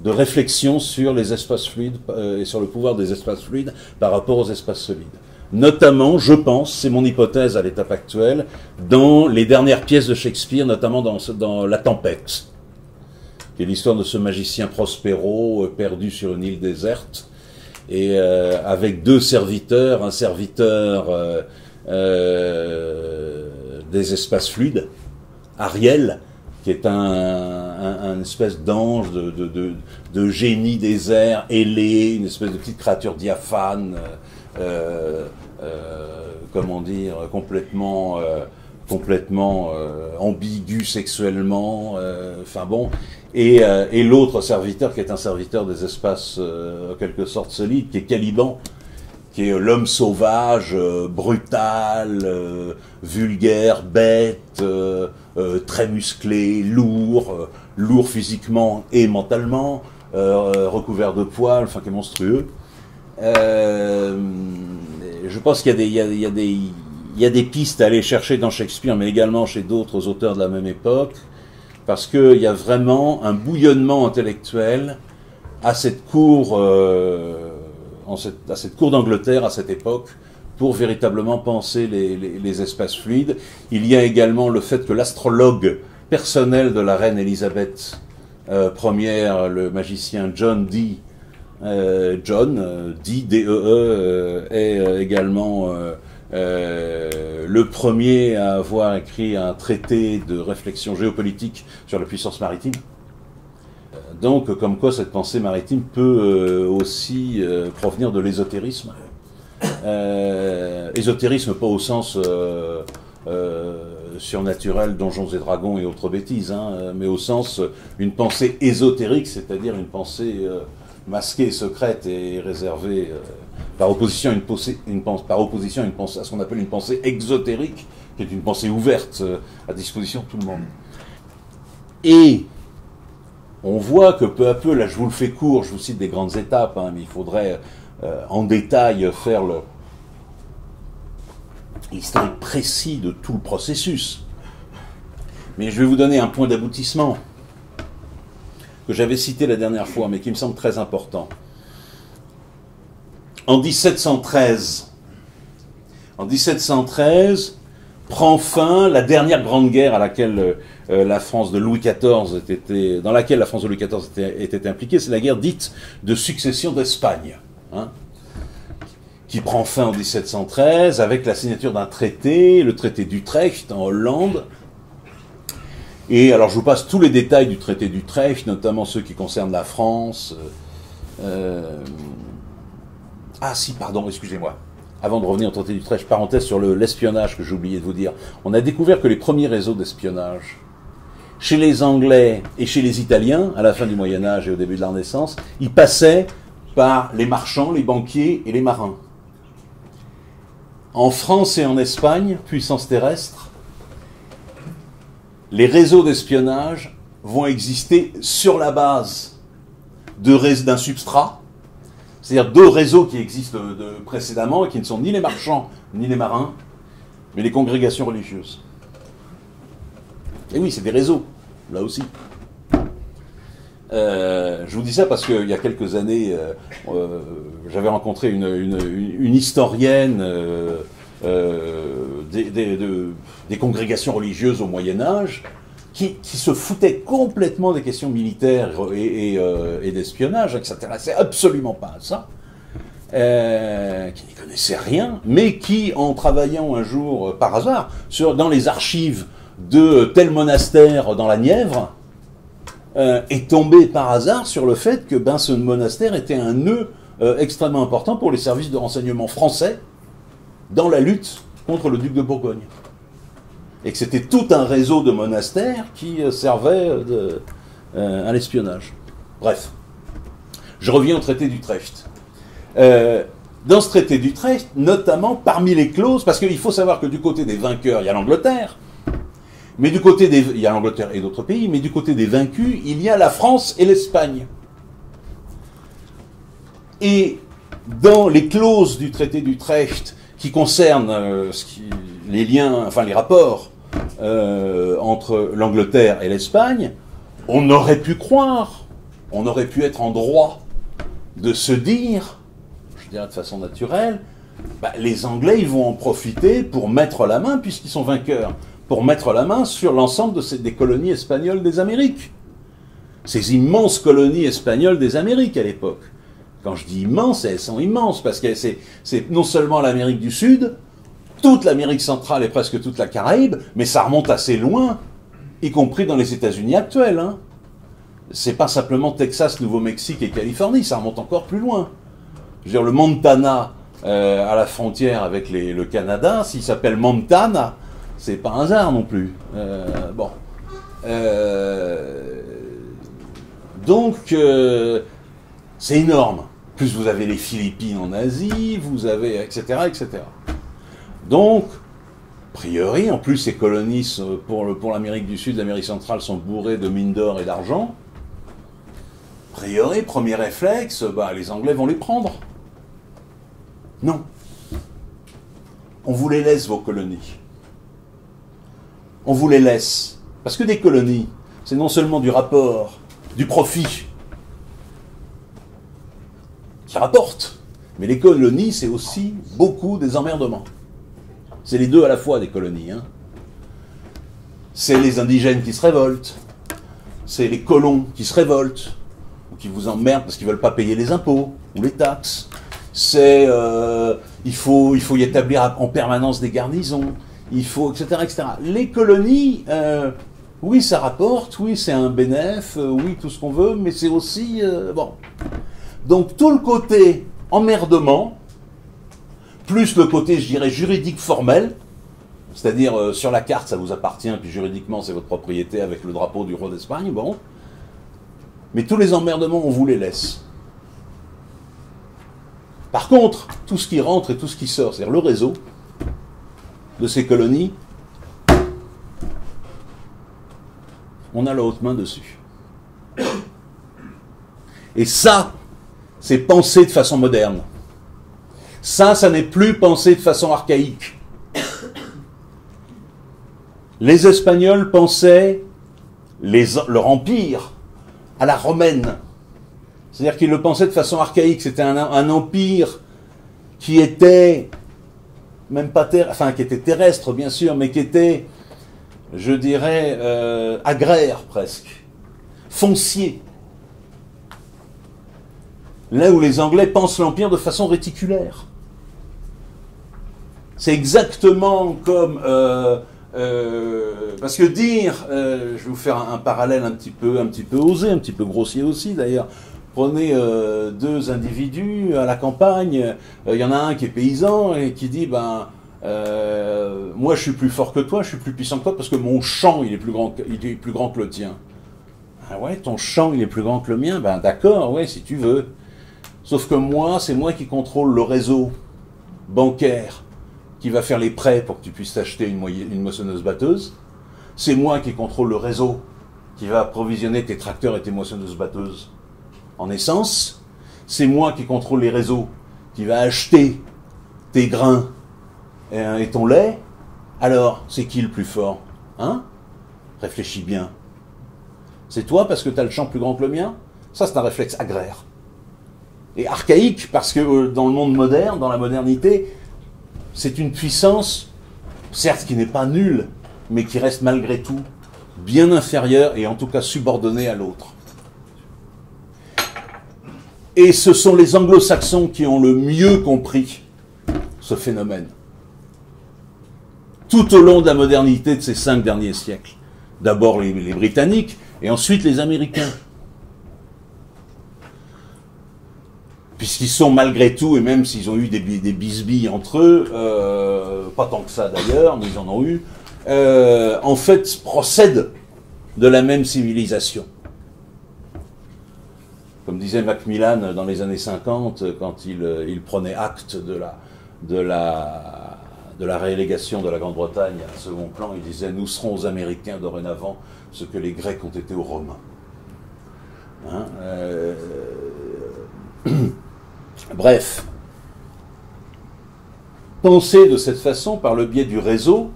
de réflexion sur les espaces fluides et sur le pouvoir des espaces fluides par rapport aux espaces solides. Notamment, je pense, c'est mon hypothèse à l'étape actuelle, dans les dernières pièces de Shakespeare, notamment dans La Tempête, qui est l'histoire de ce magicien Prospero perdu sur une île déserte, et avec 2 serviteurs, un serviteur des espaces fluides, Ariel, qui est un espèce d'ange, de génie des airs, ailé, une espèce de petite créature diaphane, comment dire, complètement ambigu sexuellement, enfin bon, et l'autre serviteur qui est un serviteur des espaces en quelque sorte solides, qui est Caliban, qui est l'homme sauvage, brutal, vulgaire, bête, très musclé, lourd physiquement et mentalement, recouvert de poils, enfin qui est monstrueux. Je pense qu'il y a des pistes à aller chercher dans Shakespeare, mais également chez d'autres auteurs de la même époque, parce qu'il y a vraiment un bouillonnement intellectuel à cette cour, à cette cour d'Angleterre, à cette époque, pour véritablement penser les espaces fluides. Il y a également le fait que l'astrologue personnel de la reine Élisabeth Ier, le magicien John Dee, D-E-E, est également le premier à avoir écrit un traité de réflexion géopolitique sur la puissance maritime. Donc, comme quoi cette pensée maritime peut aussi provenir de l'ésotérisme. Ésotérisme pas au sens surnaturel, donjons et dragons et autres bêtises, hein, mais au sens une pensée ésotérique, c'est-à-dire une pensée masquée, secrète et réservée, par opposition à à ce qu'on appelle une pensée exotérique, qui est une pensée ouverte à disposition de tout le monde. Et on voit que peu à peu, là je vous le fais court, je vous cite des grandes étapes, hein, mais il faudrait en détail faire l'historique précis de tout le processus. Mais je vais vous donner un point d'aboutissement que j'avais cité la dernière fois, mais qui me semble très important. En 1713, prend fin la dernière grande guerre à laquelle la France de Louis XIV dans laquelle la France de Louis XIV était impliquée, c'est la guerre dite de succession d'Espagne, hein, qui prend fin en 1713 avec la signature d'un traité, le traité d'Utrecht en Hollande. Et alors je vous passe tous les détails du traité d'Utrecht, notamment ceux qui concernent la France. Ah si, pardon, excusez-moi. Avant de revenir au traité d'Utrecht, parenthèse sur l'espionnage que j'ai oublié de vous dire. On a découvert que les premiers réseaux d'espionnage, chez les Anglais et chez les Italiens, à la fin du Moyen-Âge et au début de la Renaissance, ils passaient par les marchands, les banquiers et les marins. En France et en Espagne, puissance terrestre, les réseaux d'espionnage vont exister sur la base d'un substrat, c'est-à-dire deux réseaux qui existent précédemment et qui ne sont ni les marchands ni les marins, mais les congrégations religieuses. Et oui, c'est des réseaux, là aussi. Je vous dis ça parce qu'il y a quelques années, j'avais rencontré une historienne des congrégations religieuses au Moyen-Âge qui se foutait complètement des questions militaires et d'espionnage, qui ne s'intéressait absolument pas à ça, qui n'y connaissait rien, mais qui, en travaillant un jour par hasard dans les archives de tel monastère dans la Nièvre, est tombé par hasard sur le fait que ce monastère était un nœud extrêmement important pour les services de renseignement français dans la lutte contre le duc de Bourgogne. Et que c'était tout un réseau de monastères qui servait à l'espionnage. Bref, je reviens au traité d'Utrecht. Dans ce traité d'Utrecht, notamment parmi les clauses, parce qu'il faut savoir que du côté des vainqueurs, il y a l'Angleterre, mais du côté il y a l'Angleterre et d'autres pays, mais du côté des vaincus, il y a la France et l'Espagne. Et dans les clauses du traité d'Utrecht qui concernent les liens, enfin les rapports entre l'Angleterre et l'Espagne, on aurait pu croire, on aurait pu être en droit de se dire, je dirais de façon naturelle, les Anglais ils vont en profiter pour mettre la main, puisqu'ils sont vainqueurs, pour mettre la main sur l'ensemble des colonies espagnoles des Amériques. Ces immenses colonies espagnoles des Amériques à l'époque. Quand je dis immenses, elles sont immenses, parce que c'est non seulement l'Amérique du Sud, toute l'Amérique centrale et presque toute la Caraïbe, mais ça remonte assez loin y compris dans les États-Unis actuels. Hein. C'est pas simplement Texas, Nouveau-Mexique et Californie, ça remonte encore plus loin. Je veux dire, le Montana, à la frontière avec le Canada, s'il s'appelle Montana, c'est pas un hasard non plus. Bon. Donc, c'est énorme. Plus vous avez les Philippines en Asie, vous avez, etc., etc. Donc, a priori, en plus, ces colonies pour l'Amérique du Sud, l'Amérique centrale sont bourrées de mines d'or et d'argent. A priori, premier réflexe, bah, les Anglais vont les prendre. Non. On vous les laisse, vos colonies. On vous les laisse. Parce que des colonies, c'est non seulement du rapport, du profit, qui rapporte, mais les colonies, c'est aussi beaucoup des emmerdements. C'est les deux à la fois, des colonies. Hein. C'est les indigènes qui se révoltent, c'est les colons qui se révoltent, ou qui vous emmerdent parce qu'ils ne veulent pas payer les impôts ou les taxes. C'est il faut y établir en permanence des garnisons, il faut, etc., etc. Les colonies, oui, ça rapporte, oui, c'est un bénéfice, oui, tout ce qu'on veut, mais c'est aussi... bon. Donc tout le côté emmerdement, plus le côté, je dirais, juridique formel, c'est-à-dire sur la carte, ça vous appartient, puis juridiquement, c'est votre propriété avec le drapeau du roi d'Espagne, bon. Mais tous les emmerdements, on vous les laisse. Par contre, tout ce qui rentre et tout ce qui sort, c'est-à-dire le réseau de ces colonies, on a la haute main dessus. Et ça, c'est penser de façon moderne. Ça n'est plus penser de façon archaïque. Les Espagnols pensaient leur empire à la romaine. C'est-à-dire qu'ils le pensaient de façon archaïque. C'était un empire qui était, même pas qui était terrestre, bien sûr, mais qui était, je dirais, agraire presque, foncier. Là où les Anglais pensent l'empire de façon réticulaire. C'est exactement comme... parce que dire, je vais vous faire un parallèle un petit peu osé, un petit peu grossier aussi d'ailleurs. Prenez deux individus à la campagne, il y en a un qui est paysan et qui dit, moi je suis plus fort que toi, je suis plus puissant que toi parce que mon champ il est plus grand que le tien. Ah ouais, ton champ il est plus grand que le mien, ben d'accord, ouais, si tu veux. Sauf que moi, c'est moi qui contrôle le réseau bancaire qui va faire les prêts pour que tu puisses t'acheter une moissonneuse-batteuse. C'est moi qui contrôle le réseau qui va approvisionner tes tracteurs et tes moissonneuses-batteuses en essence. C'est moi qui contrôle les réseaux qui va acheter tes grains et ton lait. Alors, c'est qui le plus fort? Hein? Réfléchis bien. C'est toi parce que tu as le champ plus grand que le mien? Ça, c'est un réflexe agraire. Et archaïque, parce que dans le monde moderne, dans la modernité, c'est une puissance, certes qui n'est pas nulle, mais qui reste malgré tout bien inférieure et en tout cas subordonnée à l'autre. Et ce sont les anglo-saxons qui ont le mieux compris ce phénomène. Tout au long de la modernité de ces 5 derniers siècles. D'abord les Britanniques et ensuite les Américains. Puisqu'ils sont malgré tout, et même s'ils ont eu des bisbilles entre eux, pas tant que ça d'ailleurs, mais ils en ont eu, en fait procèdent de la même civilisation. Comme disait Macmillan dans les années 50, quand il prenait acte de la relégation de la Grande-Bretagne à second plan, il disait « Nous serons aux Américains dorénavant ce que les Grecs ont été aux Romains. » Hein, bref, penser de cette façon, par le biais du réseau,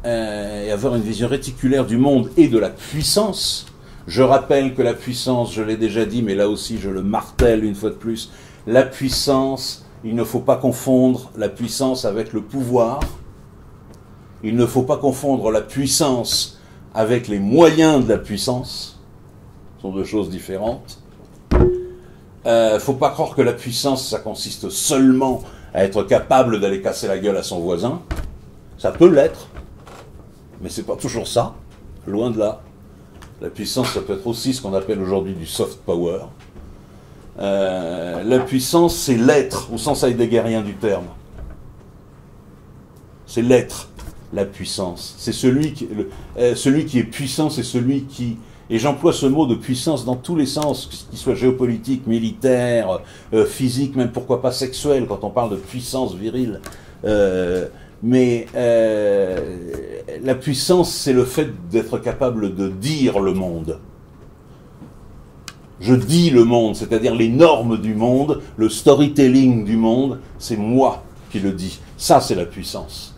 et avoir une vision réticulaire du monde et de la puissance. Je rappelle que la puissance, je l'ai déjà dit, mais là aussi je le martèle une fois de plus, la puissance, il ne faut pas confondre la puissance avec le pouvoir, il ne faut pas confondre la puissance avec les moyens de la puissance, ce sont deux choses différentes. Faut pas croire que la puissance, ça consiste seulement à être capable d'aller casser la gueule à son voisin. Ça peut l'être, mais c'est pas toujours ça, loin de là. La puissance, ça peut être aussi ce qu'on appelle aujourd'hui du soft power. La puissance, c'est l'être, au sens heideggerien du terme. C'est l'être, la puissance. C'est celui qui est puissant, c'est celui qui... Et j'emploie ce mot de puissance dans tous les sens, qu'il soit géopolitique, militaire, physique, même pourquoi pas sexuel, quand on parle de puissance virile. Mais la puissance, c'est le fait d'être capable de dire le monde. Je dis le monde, c'est-à-dire les normes du monde, le storytelling du monde, c'est moi qui le dis. Ça, c'est la puissance.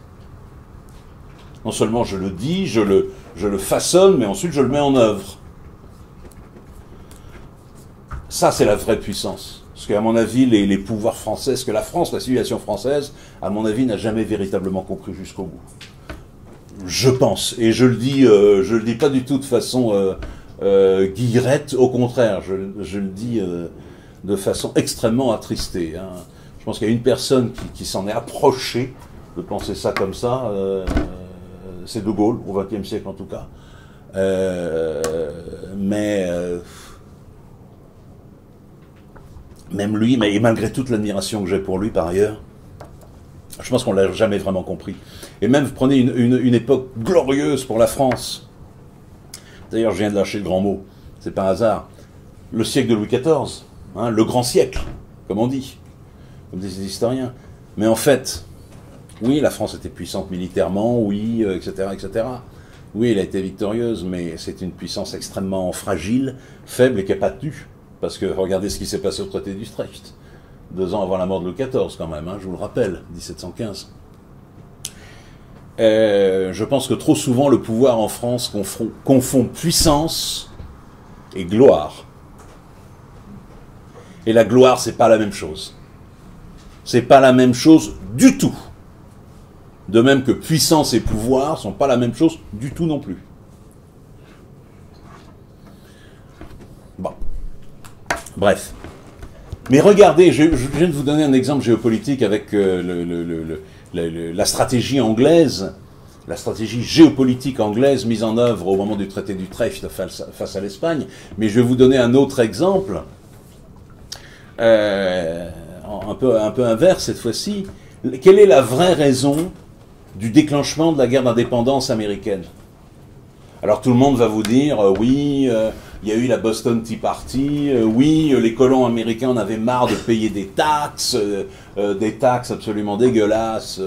Non seulement je le dis, je le façonne, mais ensuite je le mets en œuvre. Ça, c'est la vraie puissance. Parce qu'à mon avis, les pouvoirs français, ce que la France, la civilisation française, à mon avis, n'a jamais véritablement compris jusqu'au bout. Je pense. Et je le dis pas du tout de façon guillerette, au contraire, je le dis de façon extrêmement attristée. Hein. Je pense qu'il y a une personne qui s'en est approchée de penser ça comme ça, c'est De Gaulle, au XXe siècle en tout cas. Même lui, et malgré toute l'admiration que j'ai pour lui par ailleurs, je pense qu'on ne l'a jamais vraiment compris. Et même, prenez une époque glorieuse pour la France. D'ailleurs, je viens de lâcher le grand mot, c'est pas un hasard. Le siècle de Louis XIV, hein, le grand siècle, comme on dit, comme disent les historiens. Mais en fait, oui, la France était puissante militairement, oui, etc., etc. Oui, elle a été victorieuse, mais c'est une puissance extrêmement fragile, faible et qui n'a pas tenu. Parce que regardez ce qui s'est passé au traité d'Utrecht, 2 ans avant la mort de Louis XIV quand même, hein, je vous le rappelle, 1715. Je pense que trop souvent le pouvoir en France confond puissance et gloire. Et la gloire, c'est pas la même chose. C'est pas la même chose du tout. De même que puissance et pouvoir sont pas la même chose du tout non plus. Bon. Bref. Mais regardez, je viens de vous donner un exemple géopolitique avec la stratégie anglaise, la stratégie géopolitique anglaise mise en œuvre au moment du traité d'Utrecht face à l'Espagne. Mais je vais vous donner un autre exemple, un peu inverse cette fois-ci. Quelle est la vraie raison du déclenchement de la guerre d'indépendance américaine? Alors tout le monde va vous dire, oui, il y a eu la Boston Tea Party, oui, les colons américains en avaient marre de payer des taxes absolument dégueulasses,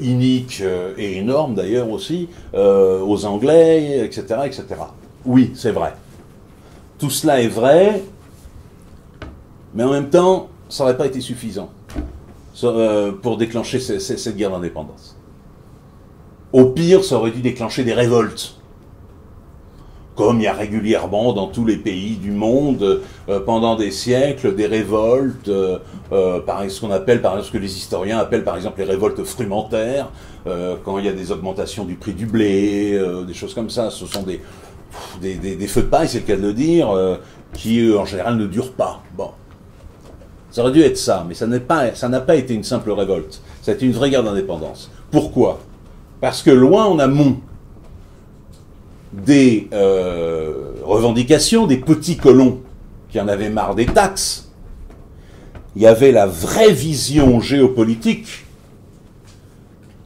iniques et énormes d'ailleurs aussi, aux Anglais, etc., etc. Oui, c'est vrai. Tout cela est vrai, mais en même temps, ça n'aurait pas été suffisant pour déclencher cette guerre d'indépendance. Au pire, ça aurait dû déclencher des révoltes. Comme il y a régulièrement dans tous les pays du monde, pendant des siècles, des révoltes, ce qu'on appelle, par exemple, ce que les historiens appellent par exemple les révoltes frumentaires, quand il y a des augmentations du prix du blé, des choses comme ça. Ce sont des feux de paille, c'est le cas de le dire, qui en général ne durent pas. Bon. Ça aurait dû être ça, mais ça n'a pas été une simple révolte. Ça a été une vraie guerre d'indépendance. Pourquoi? Parce que loin en amont des revendications des petits colons qui en avaient marre des taxes, il y avait la vraie vision géopolitique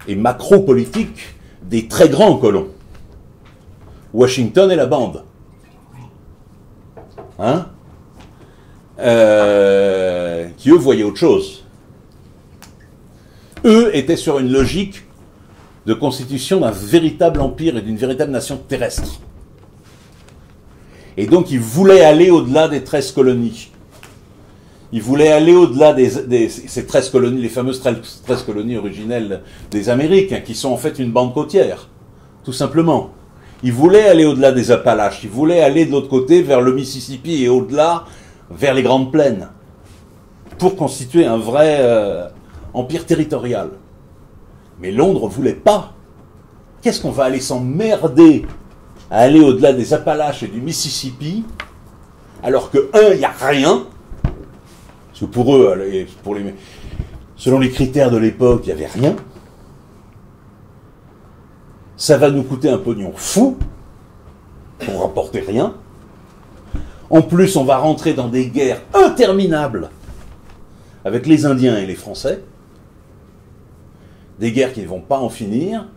et macro-politique des très grands colons. Washington et la bande. Hein? Qui eux voyaient autre chose. Eux étaient sur une logique de constitution d'un véritable empire et d'une véritable nation terrestre. Et donc ils voulaient aller au-delà des 13 colonies. Ils voulaient aller au-delà ces 13 colonies, les fameuses 13 colonies originelles des Amériques, hein, qui sont en fait une bande côtière, tout simplement. Ils voulaient aller au-delà des Appalaches, ils voulaient aller de l'autre côté vers le Mississippi et au-delà vers les Grandes Plaines, pour constituer un vrai empire territorial. Mais Londres ne voulait pas. Qu'est-ce qu'on va aller s'emmerder à aller au-delà des Appalaches et du Mississippi, alors que, il n'y a rien, parce que pour eux, selon les critères de l'époque, il n'y avait rien. Ça va nous coûter un pognon fou, pour rapporter rien. En plus, on va rentrer dans des guerres interminables avec les Indiens et les Français. Des guerres qui ne vont pas en finir.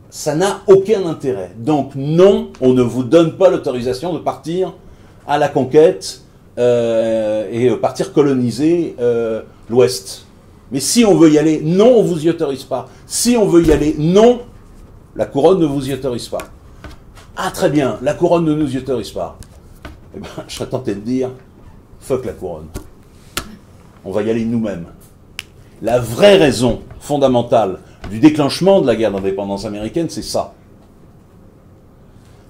Ça n'a aucun intérêt. Donc non, on ne vous donne pas l'autorisation de partir à la conquête et partir coloniser l'Ouest. Mais si on veut y aller, non, on ne vous y autorise pas. Si on veut y aller, non, la couronne ne vous y autorise pas. Ah très bien, la couronne ne nous y autorise pas. Eh ben, je serais tenté de dire, fuck la couronne. On va y aller nous-mêmes. La vraie raison fondamentale du déclenchement de la guerre d'indépendance américaine, c'est ça.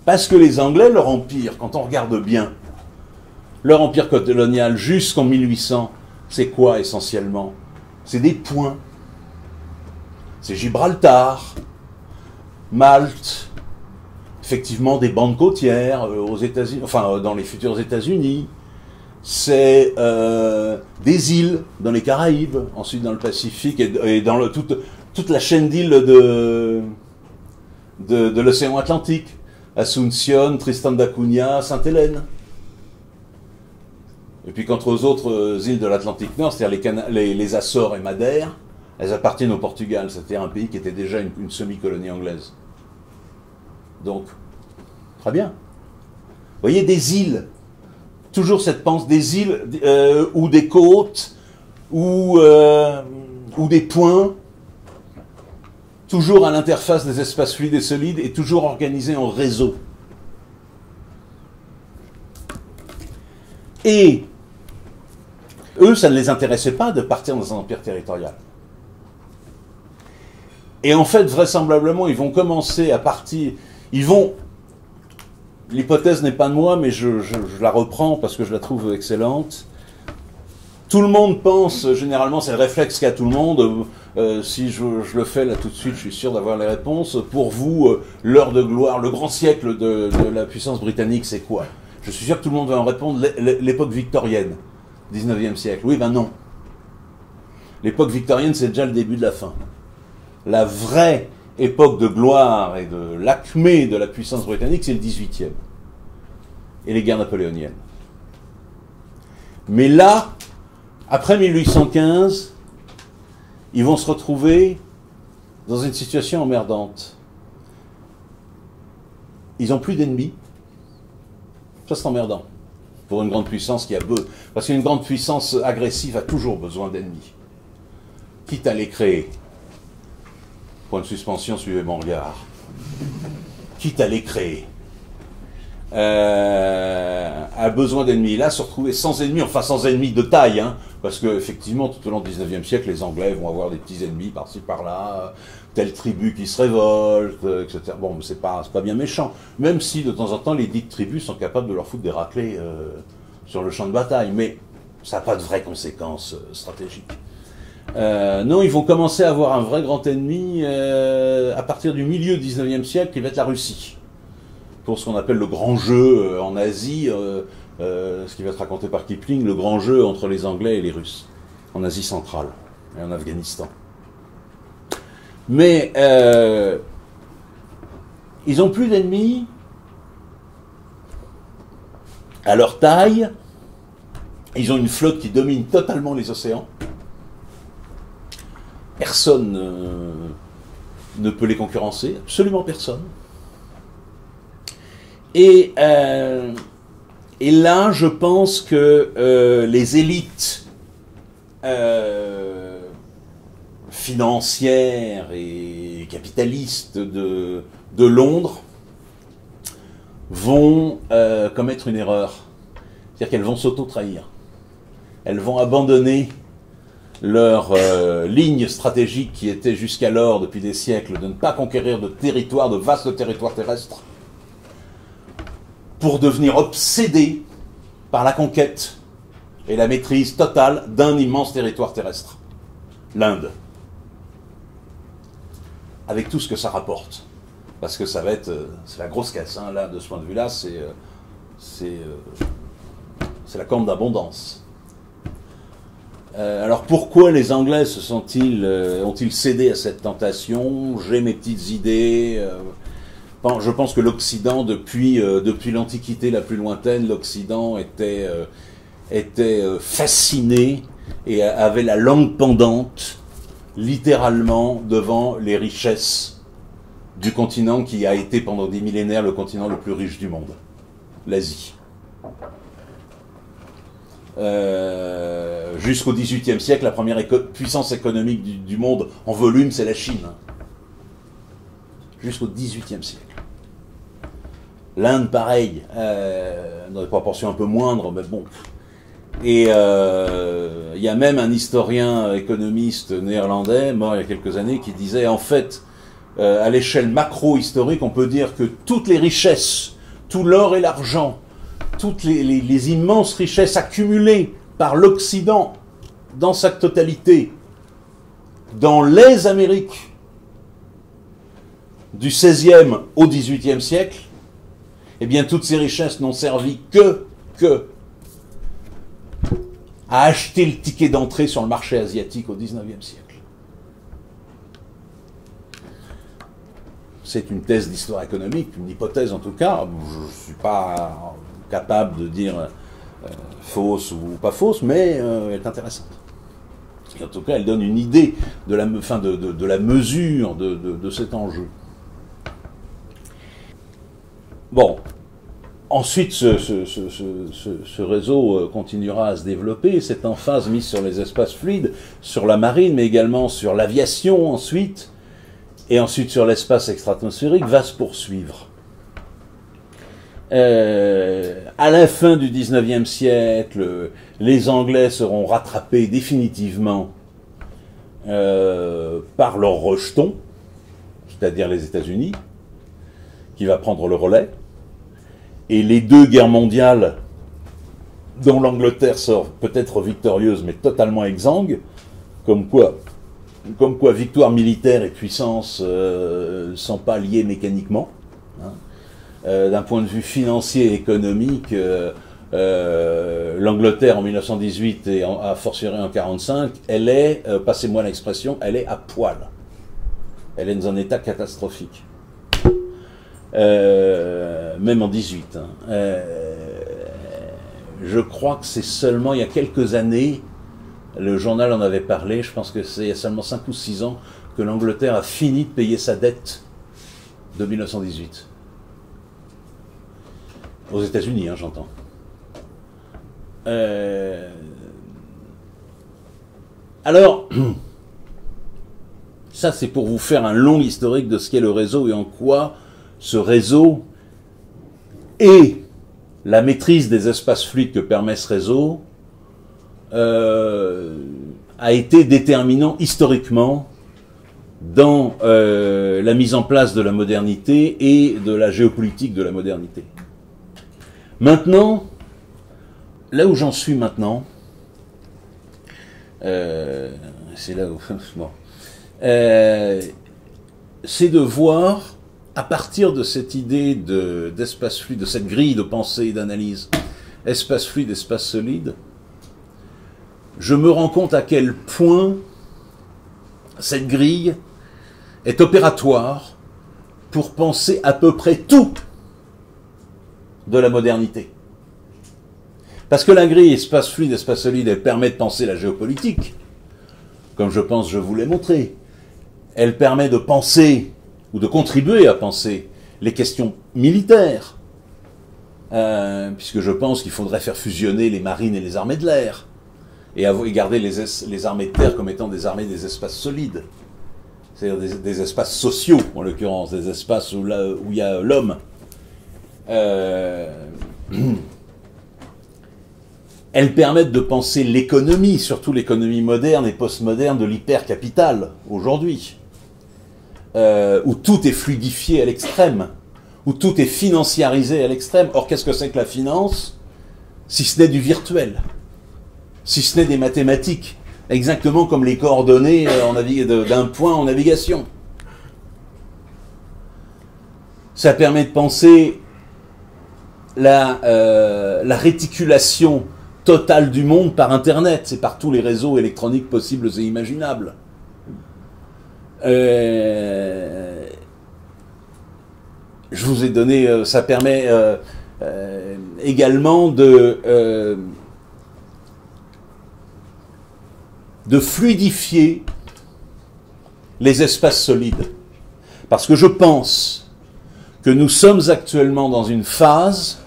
Parce que les Anglais, leur empire, quand on regarde bien, leur empire colonial jusqu'en 1800, c'est quoi essentiellement? C'est des points. C'est Gibraltar, Malte, effectivement des bandes côtières aux États-Unis, enfin dans les futurs États-Unis. C'est des îles dans les Caraïbes, ensuite dans le Pacifique et dans toute la chaîne d'îles de l'océan Atlantique. Asunción, Tristan da Cunha, Sainte-Hélène. Et puis quant aux autres îles de l'Atlantique Nord, c'est-à-dire les Açores et Madère, elles appartiennent au Portugal, c'est-à-dire un pays qui était déjà une semi-colonie anglaise. Donc, très bien. Vous voyez, des îles, toujours cette pensée, des îles ou des côtes, ou des points, toujours à l'interface des espaces fluides et solides, et toujours organisés en réseau. Et eux, ça ne les intéressait pas de partir dans un empire territorial. Et en fait, vraisemblablement, ils vont commencer à partir... L'hypothèse n'est pas de moi, mais je la reprends parce que je la trouve excellente. Tout le monde pense, généralement, c'est le réflexe qu'a tout le monde. Si je le fais là tout de suite, je suis sûr d'avoir les réponses. Pour vous, l'heure de gloire, le grand siècle de la puissance britannique, c'est quoi? Je suis sûr que tout le monde va en répondre, l'époque victorienne, 19e siècle. Oui, ben non. L'époque victorienne, c'est déjà le début de la fin. La vraie époque de gloire et de l'acmé de la puissance britannique, c'est le 18e. Et les guerres napoléoniennes. Mais là, après 1815, ils vont se retrouver dans une situation emmerdante. Ils n'ont plus d'ennemis. Ça, c'est emmerdant. Pour une grande puissance qui a besoin. Parce qu'une grande puissance agressive a toujours besoin d'ennemis. Quitte à les créer. Point de suspension, suivez mon regard. Quitte à les créer. A besoin d'ennemis. Là, se retrouver sans ennemis, enfin sans ennemis de taille, hein, parce qu'effectivement, tout au long du 19e siècle, les Anglais vont avoir des petits ennemis par-ci, par-là, telle tribu qui se révolte, etc. Bon, c'est pas bien méchant. Même si, de temps en temps, les dites tribus sont capables de leur foutre des raclées sur le champ de bataille, mais ça n'a pas de vraies conséquences stratégiques. Non, ils vont commencer à avoir un vrai grand ennemi à partir du milieu du 19e siècle, qui va être la Russie. Pour ce qu'on appelle le grand jeu en Asie, ce qui va être raconté par Kipling, le grand jeu entre les Anglais et les Russes, en Asie centrale et en Afghanistan. Mais ils n'ont plus d'ennemis à leur taille, ils ont une flotte qui domine totalement les océans. Personne ne peut les concurrencer, absolument personne. Et là, je pense que les élites financières et capitalistes de Londres vont commettre une erreur. C'est-à-dire qu'elles vont s'auto-trahir. Elles vont abandonner leur ligne stratégique qui était jusqu'alors, depuis des siècles, de ne pas conquérir de territoires, de vastes territoires terrestres, pour devenir obsédés par la conquête et la maîtrise totale d'un immense territoire terrestre, l'Inde. Avec tout ce que ça rapporte. Parce que ça va être... c'est la grosse caisse, hein, là, de ce point de vue-là, c'est la corne d'abondance. Alors pourquoi les Anglais ont-ils cédé à cette tentation? J'ai mes petites idées. Je pense que l'Occident, depuis l'Antiquité la plus lointaine, l'Occident était fasciné et avait la langue pendante, littéralement, devant les richesses du continent qui a été pendant des millénaires le continent le plus riche du monde, l'Asie. Jusqu'au XVIIIe siècle, la première puissance économique du monde en volume, c'est la Chine. Jusqu'au XVIIIe siècle. L'Inde, pareil, dans des proportions un peu moindres, mais bon. Et il y a même un historien économiste néerlandais, mort il y a quelques années, qui disait, en fait, à l'échelle macro-historique, on peut dire que toutes les richesses, tout l'or et l'argent, toutes les immenses richesses accumulées par l'Occident dans sa totalité, dans les Amériques, du XVIe au XVIIIe siècle, eh bien toutes ces richesses n'ont servi que à acheter le ticket d'entrée sur le marché asiatique au XIXe siècle. C'est une thèse d'histoire économique, une hypothèse en tout cas. Je ne suis pas capable de dire fausse ou pas fausse, mais elle est intéressante. Et en tout cas, elle donne une idée de la mesure de cet enjeu. Bon, ensuite, ce réseau continuera à se développer. Cette emphase mise sur les espaces fluides, sur la marine, mais également sur l'aviation ensuite, et ensuite sur l'espace extra-atmosphérique, va se poursuivre. À la fin du XIXe siècle, les Anglais seront rattrapés définitivement par leur rejeton, c'est-à-dire les États-Unis, qui va prendre le relais. Et les deux guerres mondiales, dont l'Angleterre sort peut-être victorieuse, mais totalement exsangue, comme quoi victoire militaire et puissance ne sont pas liées mécaniquement. Hein. D'un point de vue financier et économique, l'Angleterre en 1918 et a fortiori en 1945, elle est, passez-moi l'expression, elle est à poil. Elle est dans un état catastrophique. Même en 18. Je crois que c'est seulement il y a quelques années, le journal en avait parlé, je pense que c'est il y a seulement 5 ou 6 ans, que l'Angleterre a fini de payer sa dette de 1918. Aux États-Unis, hein, j'entends. Alors, ça c'est pour vous faire un long historique de ce qu'est le réseau et en quoi ce réseau et la maîtrise des espaces fluides que permet ce réseau a été déterminant historiquement dans la mise en place de la modernité et de la géopolitique de la modernité. Maintenant, là où j'en suis maintenant, c'est là où... Bon, c'est de voir, à partir de cette idée d'espace fluide, de cette grille de pensée et d'analyse, espace fluide, espace solide, je me rends compte à quel point cette grille est opératoire pour penser à peu près tout de la modernité. Parce que la grille espace fluide, espace solide, elle permet de penser la géopolitique, comme je pense je vous l'ai montré. Elle permet de penser, ou de contribuer à penser, les questions militaires, puisque je pense qu'il faudrait faire fusionner les marines et les armées de l'air, et garder les armées de terre comme étant des armées des espaces solides, c'est-à-dire des espaces sociaux, en l'occurrence, des espaces où il y a l'homme. Elles permettent de penser l'économie, surtout l'économie moderne et postmoderne de l'hypercapital, aujourd'hui, où tout est fluidifié à l'extrême, où tout est financiarisé à l'extrême. Or, qu'est-ce que c'est que la finance, si ce n'est du virtuel, si ce n'est des mathématiques, exactement comme les coordonnées d'un point en navigation. Ça permet de penser la réticulation totale du monde par Internet, c'est par tous les réseaux électroniques possibles et imaginables. Je vous ai donné, ça permet également de fluidifier les espaces solides. Parce que je pense que nous sommes actuellement dans une phase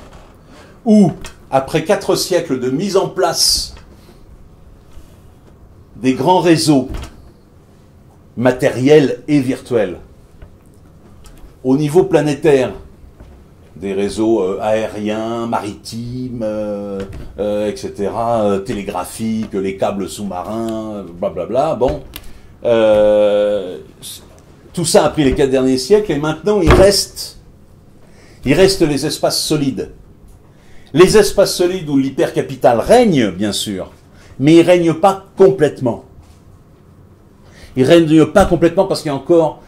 où, après 4 siècles de mise en place des grands réseaux matériels et virtuels, au niveau planétaire, des réseaux aériens, maritimes, etc., télégraphiques, les câbles sous-marins, blablabla, bon. Tout ça a pris les 4 derniers siècles et maintenant il reste les espaces solides. Les espaces solides où l'hypercapital règne, bien sûr, mais il ne règne pas complètement. Il ne règne pas complètement parce qu'il y a encore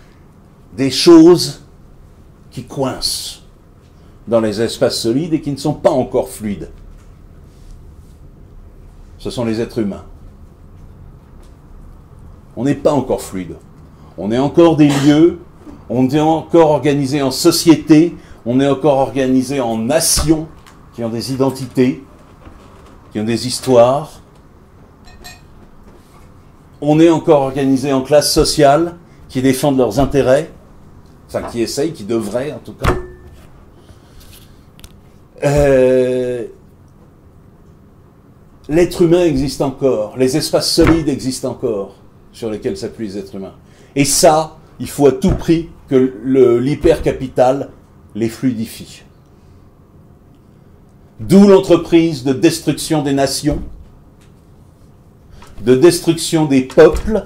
des choses qui coincent dans les espaces solides et qui ne sont pas encore fluides. Ce sont les êtres humains. On n'est pas encore fluide. On est encore des lieux, on est encore organisé en société, on est encore organisé en nations qui ont des identités, qui ont des histoires. On est encore organisé en classes sociales qui défendent leurs intérêts, enfin qui essayent, qui devraient en tout cas. L'être humain existe encore, les espaces solides existent encore sur lesquels s'appuient les êtres humains. Et ça, il faut à tout prix que l'hypercapital les fluidifie. D'où l'entreprise de destruction des nations, de destruction des peuples,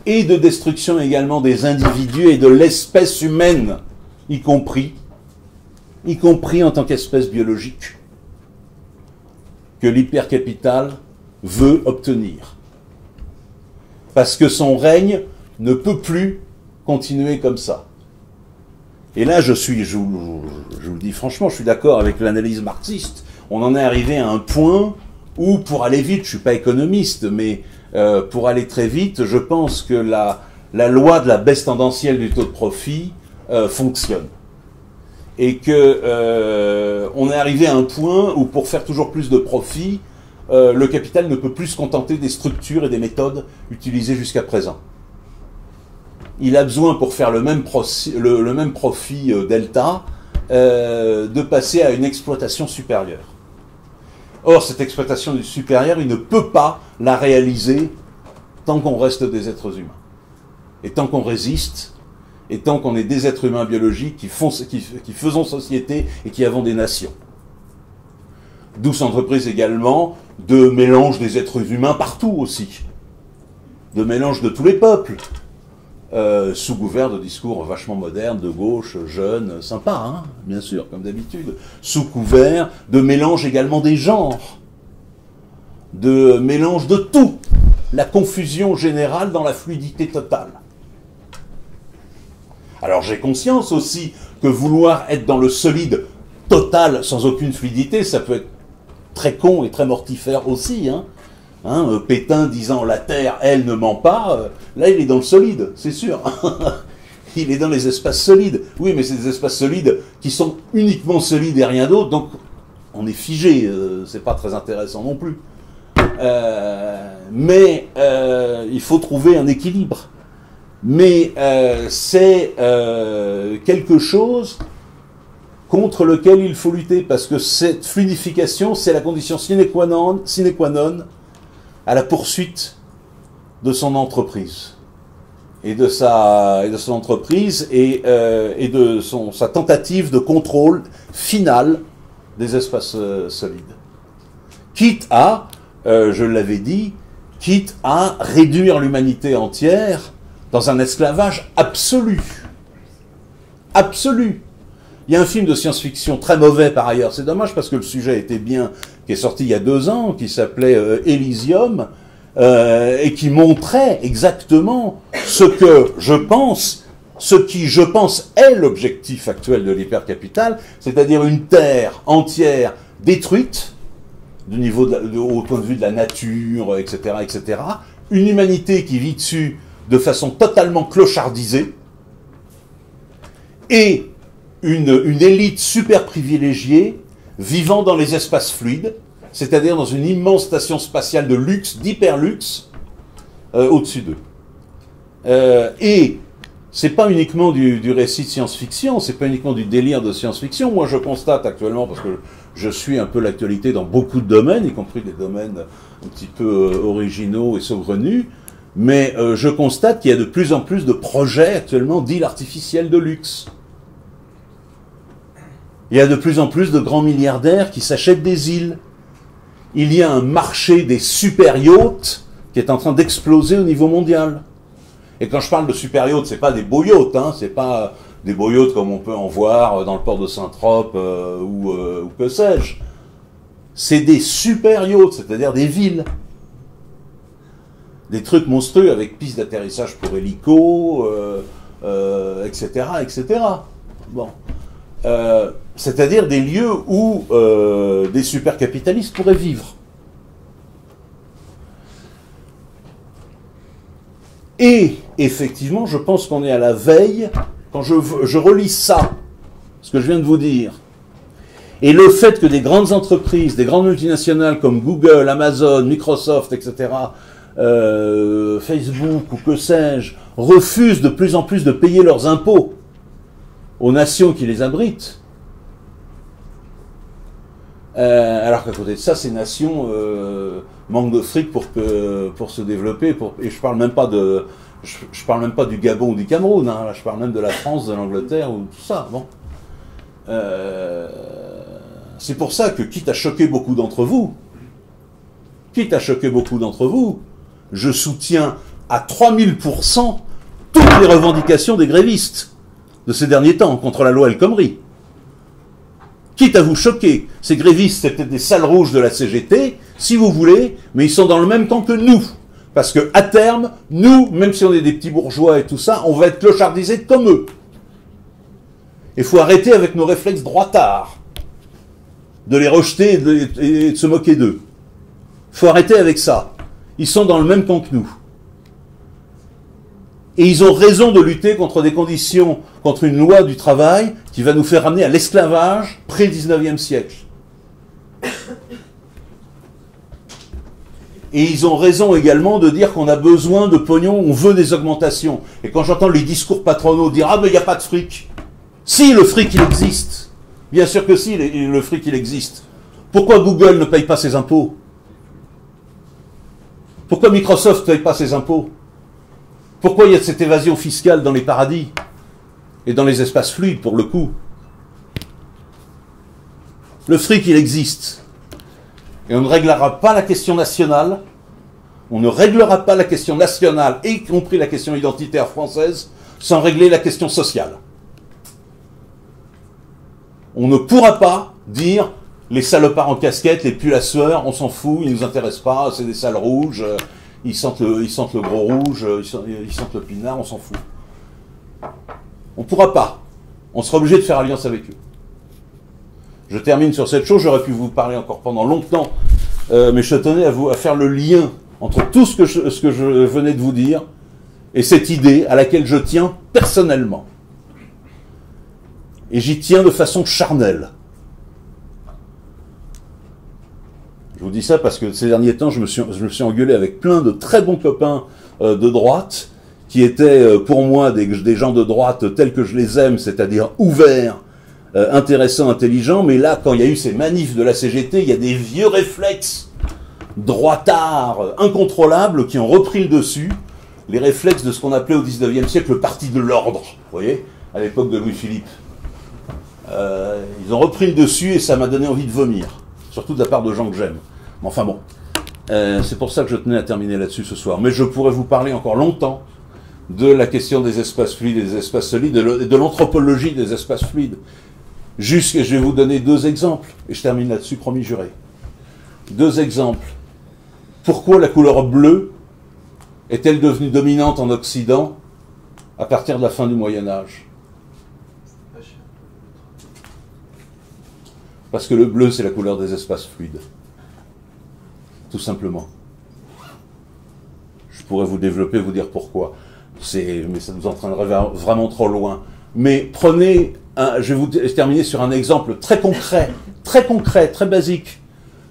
et de destruction également des individus et de l'espèce humaine, y compris en tant qu'espèce biologique, que l'hypercapital veut obtenir. Parce que son règne ne peut plus continuer comme ça. Et là, je vous le dis franchement, je suis d'accord avec l'analyse marxiste. On en est arrivé à un point où, pour aller vite, je ne suis pas économiste, mais pour aller très vite, je pense que la loi de la baisse tendancielle du taux de profit fonctionne. Et que on est arrivé à un point où, pour faire toujours plus de profit, le capital ne peut plus se contenter des structures et des méthodes utilisées jusqu'à présent. Il a besoin, pour faire le même profit delta, de passer à une exploitation supérieure. Or, cette exploitation supérieure, il ne peut pas la réaliser tant qu'on reste des êtres humains. Et tant qu'on résiste, et tant qu'on est des êtres humains biologiques qui faisons société et qui avons des nations. D'où s'entreprise également de mélange des êtres humains partout aussi. De mélange de tous les peuples. Sous couvert de discours vachement modernes, de gauche, jeunes, sympa, hein, bien sûr, comme d'habitude. Sous couvert de mélange également des genres. De mélange de tout. La confusion générale dans la fluidité totale. Alors j'ai conscience aussi que vouloir être dans le solide total sans aucune fluidité, ça peut être très con et très mortifère aussi. Pétain disant « la Terre, elle, ne ment pas », là il est dans le solide, c'est sûr. Il est dans les espaces solides. Oui, mais c'est des espaces solides qui sont uniquement solides et rien d'autre, donc on est figé, c'est pas très intéressant non plus. Mais il faut trouver un équilibre. Mais c'est quelque chose contre lequel il faut lutter, parce que cette fluidification, c'est la condition sine qua non à la poursuite de son entreprise. Et de son entreprise et de sa tentative de contrôle final des espaces solides. Quitte à, je l'avais dit, quitte à réduire l'humanité entière dans un esclavage absolu. Absolu. Il y a un film de science-fiction très mauvais par ailleurs, c'est dommage parce que le sujet était bien, qui est sorti il y a 2 ans, qui s'appelait Elysium, et qui montrait exactement ce qui je pense est l'objectif actuel de l'hypercapital, c'est-à-dire une terre entière détruite, au point de vue de la nature, etc., etc. Une humanité qui vit dessus de façon totalement clochardisée, et une élite super privilégiée vivant dans les espaces fluides, c'est-à-dire dans une immense station spatiale de luxe, d'hyperluxe, au-dessus d'eux. Et c'est pas uniquement du récit de science-fiction, c'est pas uniquement du délire de science-fiction. Moi, je constate actuellement, parce que je suis un peu l'actualité dans beaucoup de domaines, y compris des domaines un petit peu originaux et saugrenus, mais je constate qu'il y a de plus en plus de projets actuellement d'îles artificielles de luxe. Il y a de plus en plus de grands milliardaires qui s'achètent des îles. Il y a un marché des super yachts qui est en train d'exploser au niveau mondial. Et quand je parle de super yachts, c'est pas des beaux yachts, hein, c'est pas des beaux yachts comme on peut en voir dans le port de Saint-Trope ou que sais-je. C'est des super yachts, c'est-à-dire des villes. Des trucs monstrueux avec pistes d'atterrissage pour hélico, etc., etc. Bon. C'est-à-dire des lieux où des super capitalistes pourraient vivre. Et effectivement, je pense qu'on est à la veille, quand je relis ça, ce que je viens de vous dire, et le fait que des grandes entreprises, des grandes multinationales comme Google, Amazon, Microsoft, etc., Facebook ou que sais-je, refusent de plus en plus de payer leurs impôts aux nations qui les abritent, alors qu'à côté de ça, ces nations manquent de fric pour se développer. Et je parle même pas parle même pas du Gabon ou du Cameroun. Hein, là, je parle même de la France, de l'Angleterre ou tout ça. Bon, c'est pour ça que quitte à choquer beaucoup d'entre vous, je soutiens à 3000% toutes les revendications des grévistes de ces derniers temps contre la loi El Khomri. Quitte à vous choquer, ces grévistes, c'est peut-être des salles rouges de la CGT, si vous voulez, mais ils sont dans le même camp que nous. Parce que à terme, nous, même si on est des petits bourgeois et tout ça, on va être clochardisés comme eux. Il faut arrêter avec nos réflexes droitards, de les rejeter et de se moquer d'eux. Il faut arrêter avec ça. Ils sont dans le même camp que nous. Et ils ont raison de lutter contre des conditions, contre une loi du travail qui va nous faire ramener à l'esclavage pré-19e siècle. Et ils ont raison également de dire qu'on a besoin de pognon, on veut des augmentations. Et quand j'entends les discours patronaux dire « Ah, mais il n'y a pas de fric ». Si, le fric, il existe. Bien sûr que si, le fric, il existe. Pourquoi Google ne paye pas ses impôts? Pourquoi Microsoft ne paye pas ses impôts? Pourquoi il y a cette évasion fiscale dans les paradis et dans les espaces fluides, pour le coup? Le fric, il existe. Et on ne réglera pas la question nationale, on ne réglera pas la question nationale, y compris la question identitaire française, sans régler la question sociale. On ne pourra pas dire les salopards en casquette, les pulls à sueur, on s'en fout, ils ne nous intéressent pas, c'est des salles rouges, ils sentent le gros rouge, ils sentent le pinard, on s'en fout. On ne pourra pas. On sera obligé de faire alliance avec eux. Je termine sur cette chose, j'aurais pu vous parler encore pendant longtemps, mais je tenais à faire le lien entre tout ce que je venais de vous dire et cette idée à laquelle je tiens personnellement. Et j'y tiens de façon charnelle. Je vous dis ça parce que ces derniers temps, je me suis engueulé avec plein de très bons copains de droite, qui étaient pour moi des gens de droite tels que je les aime, c'est-à-dire ouverts, intéressants, intelligents, mais là, quand il y a eu ces manifs de la CGT, il y a des vieux réflexes droitards, incontrôlables, qui ont repris le dessus, les réflexes de ce qu'on appelait au 19e siècle le parti de l'ordre, vous voyez, à l'époque de Louis-Philippe. Ils ont repris le dessus et ça m'a donné envie de vomir, surtout de la part de gens que j'aime. Mais enfin bon, c'est pour ça que je tenais à terminer là-dessus ce soir. Mais je pourrais vous parler encore longtemps de la question des espaces fluides et des espaces solides, de l'anthropologie des espaces fluides. Je vais vous donner 2 exemples, et je termine là-dessus, promis juré. 2 exemples. Pourquoi la couleur bleue est-elle devenue dominante en Occident à partir de la fin du Moyen-Âge? Parce que le bleu, c'est la couleur des espaces fluides. Tout simplement. Je pourrais vous développer, vous dire pourquoi. Mais ça nous entraînerait vraiment trop loin. Mais prenez, je vais vous terminer sur un exemple très concret, très basique,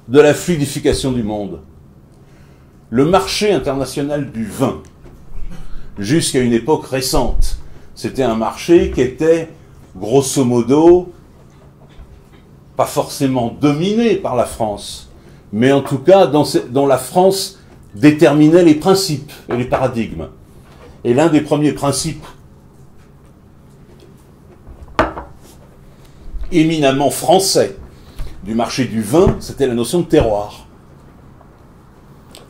de la fluidification du monde. Le marché international du vin, jusqu'à une époque récente, c'était un marché qui était, grosso modo, pas forcément dominé par la France, mais en tout cas dont la France déterminait les principes et les paradigmes. Et l'un des premiers principes éminemment français du marché du vin, c'était la notion de terroir.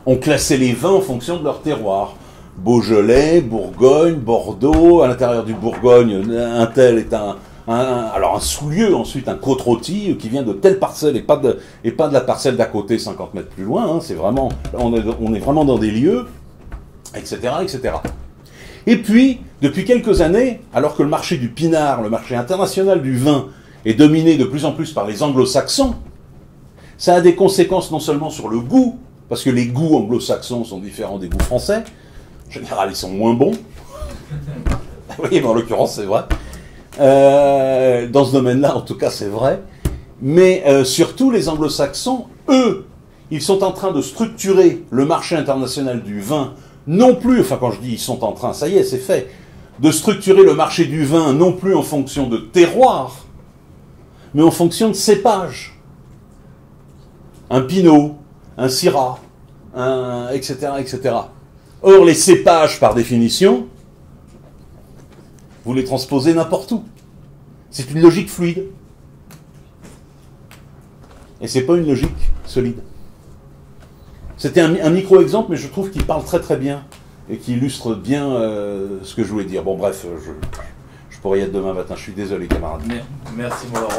On classait les vins en fonction de leur terroir. Beaujolais, Bourgogne, Bordeaux, à l'intérieur du Bourgogne, un tel est alors un sous-lieu, ensuite un côte-rôti qui vient de telle parcelle et pas de la parcelle d'à côté 50 mètres plus loin, hein, c'est vraiment, on est vraiment dans des lieux, etc., etc. Et puis, depuis quelques années, alors que le marché du pinard, le marché international du vin, est dominé de plus en plus par les anglo-saxons, ça a des conséquences non seulement sur le goût, parce que les goûts anglo-saxons sont différents des goûts français, en général ils sont moins bons, oui, mais en l'occurrence c'est vrai, dans ce domaine-là en tout cas c'est vrai, mais surtout les anglo-saxons, eux, ils sont en train de structurer le marché international du vin, non plus, enfin quand je dis ils sont en train, ça y est, c'est fait, de structurer le marché du vin non plus en fonction de terroir, mais en fonction de cépage. Un pinot, un syrah, etc., etc. Or, les cépages, par définition, vous les transposez n'importe où. C'est une logique fluide. Et c'est pas une logique solide. C'était un micro-exemple, mais je trouve qu'il parle très très bien et qui illustre bien ce que je voulais dire. Bon, bref, je pourrais y être demain matin. Je suis désolé, camarades. Merci, mon Laurent.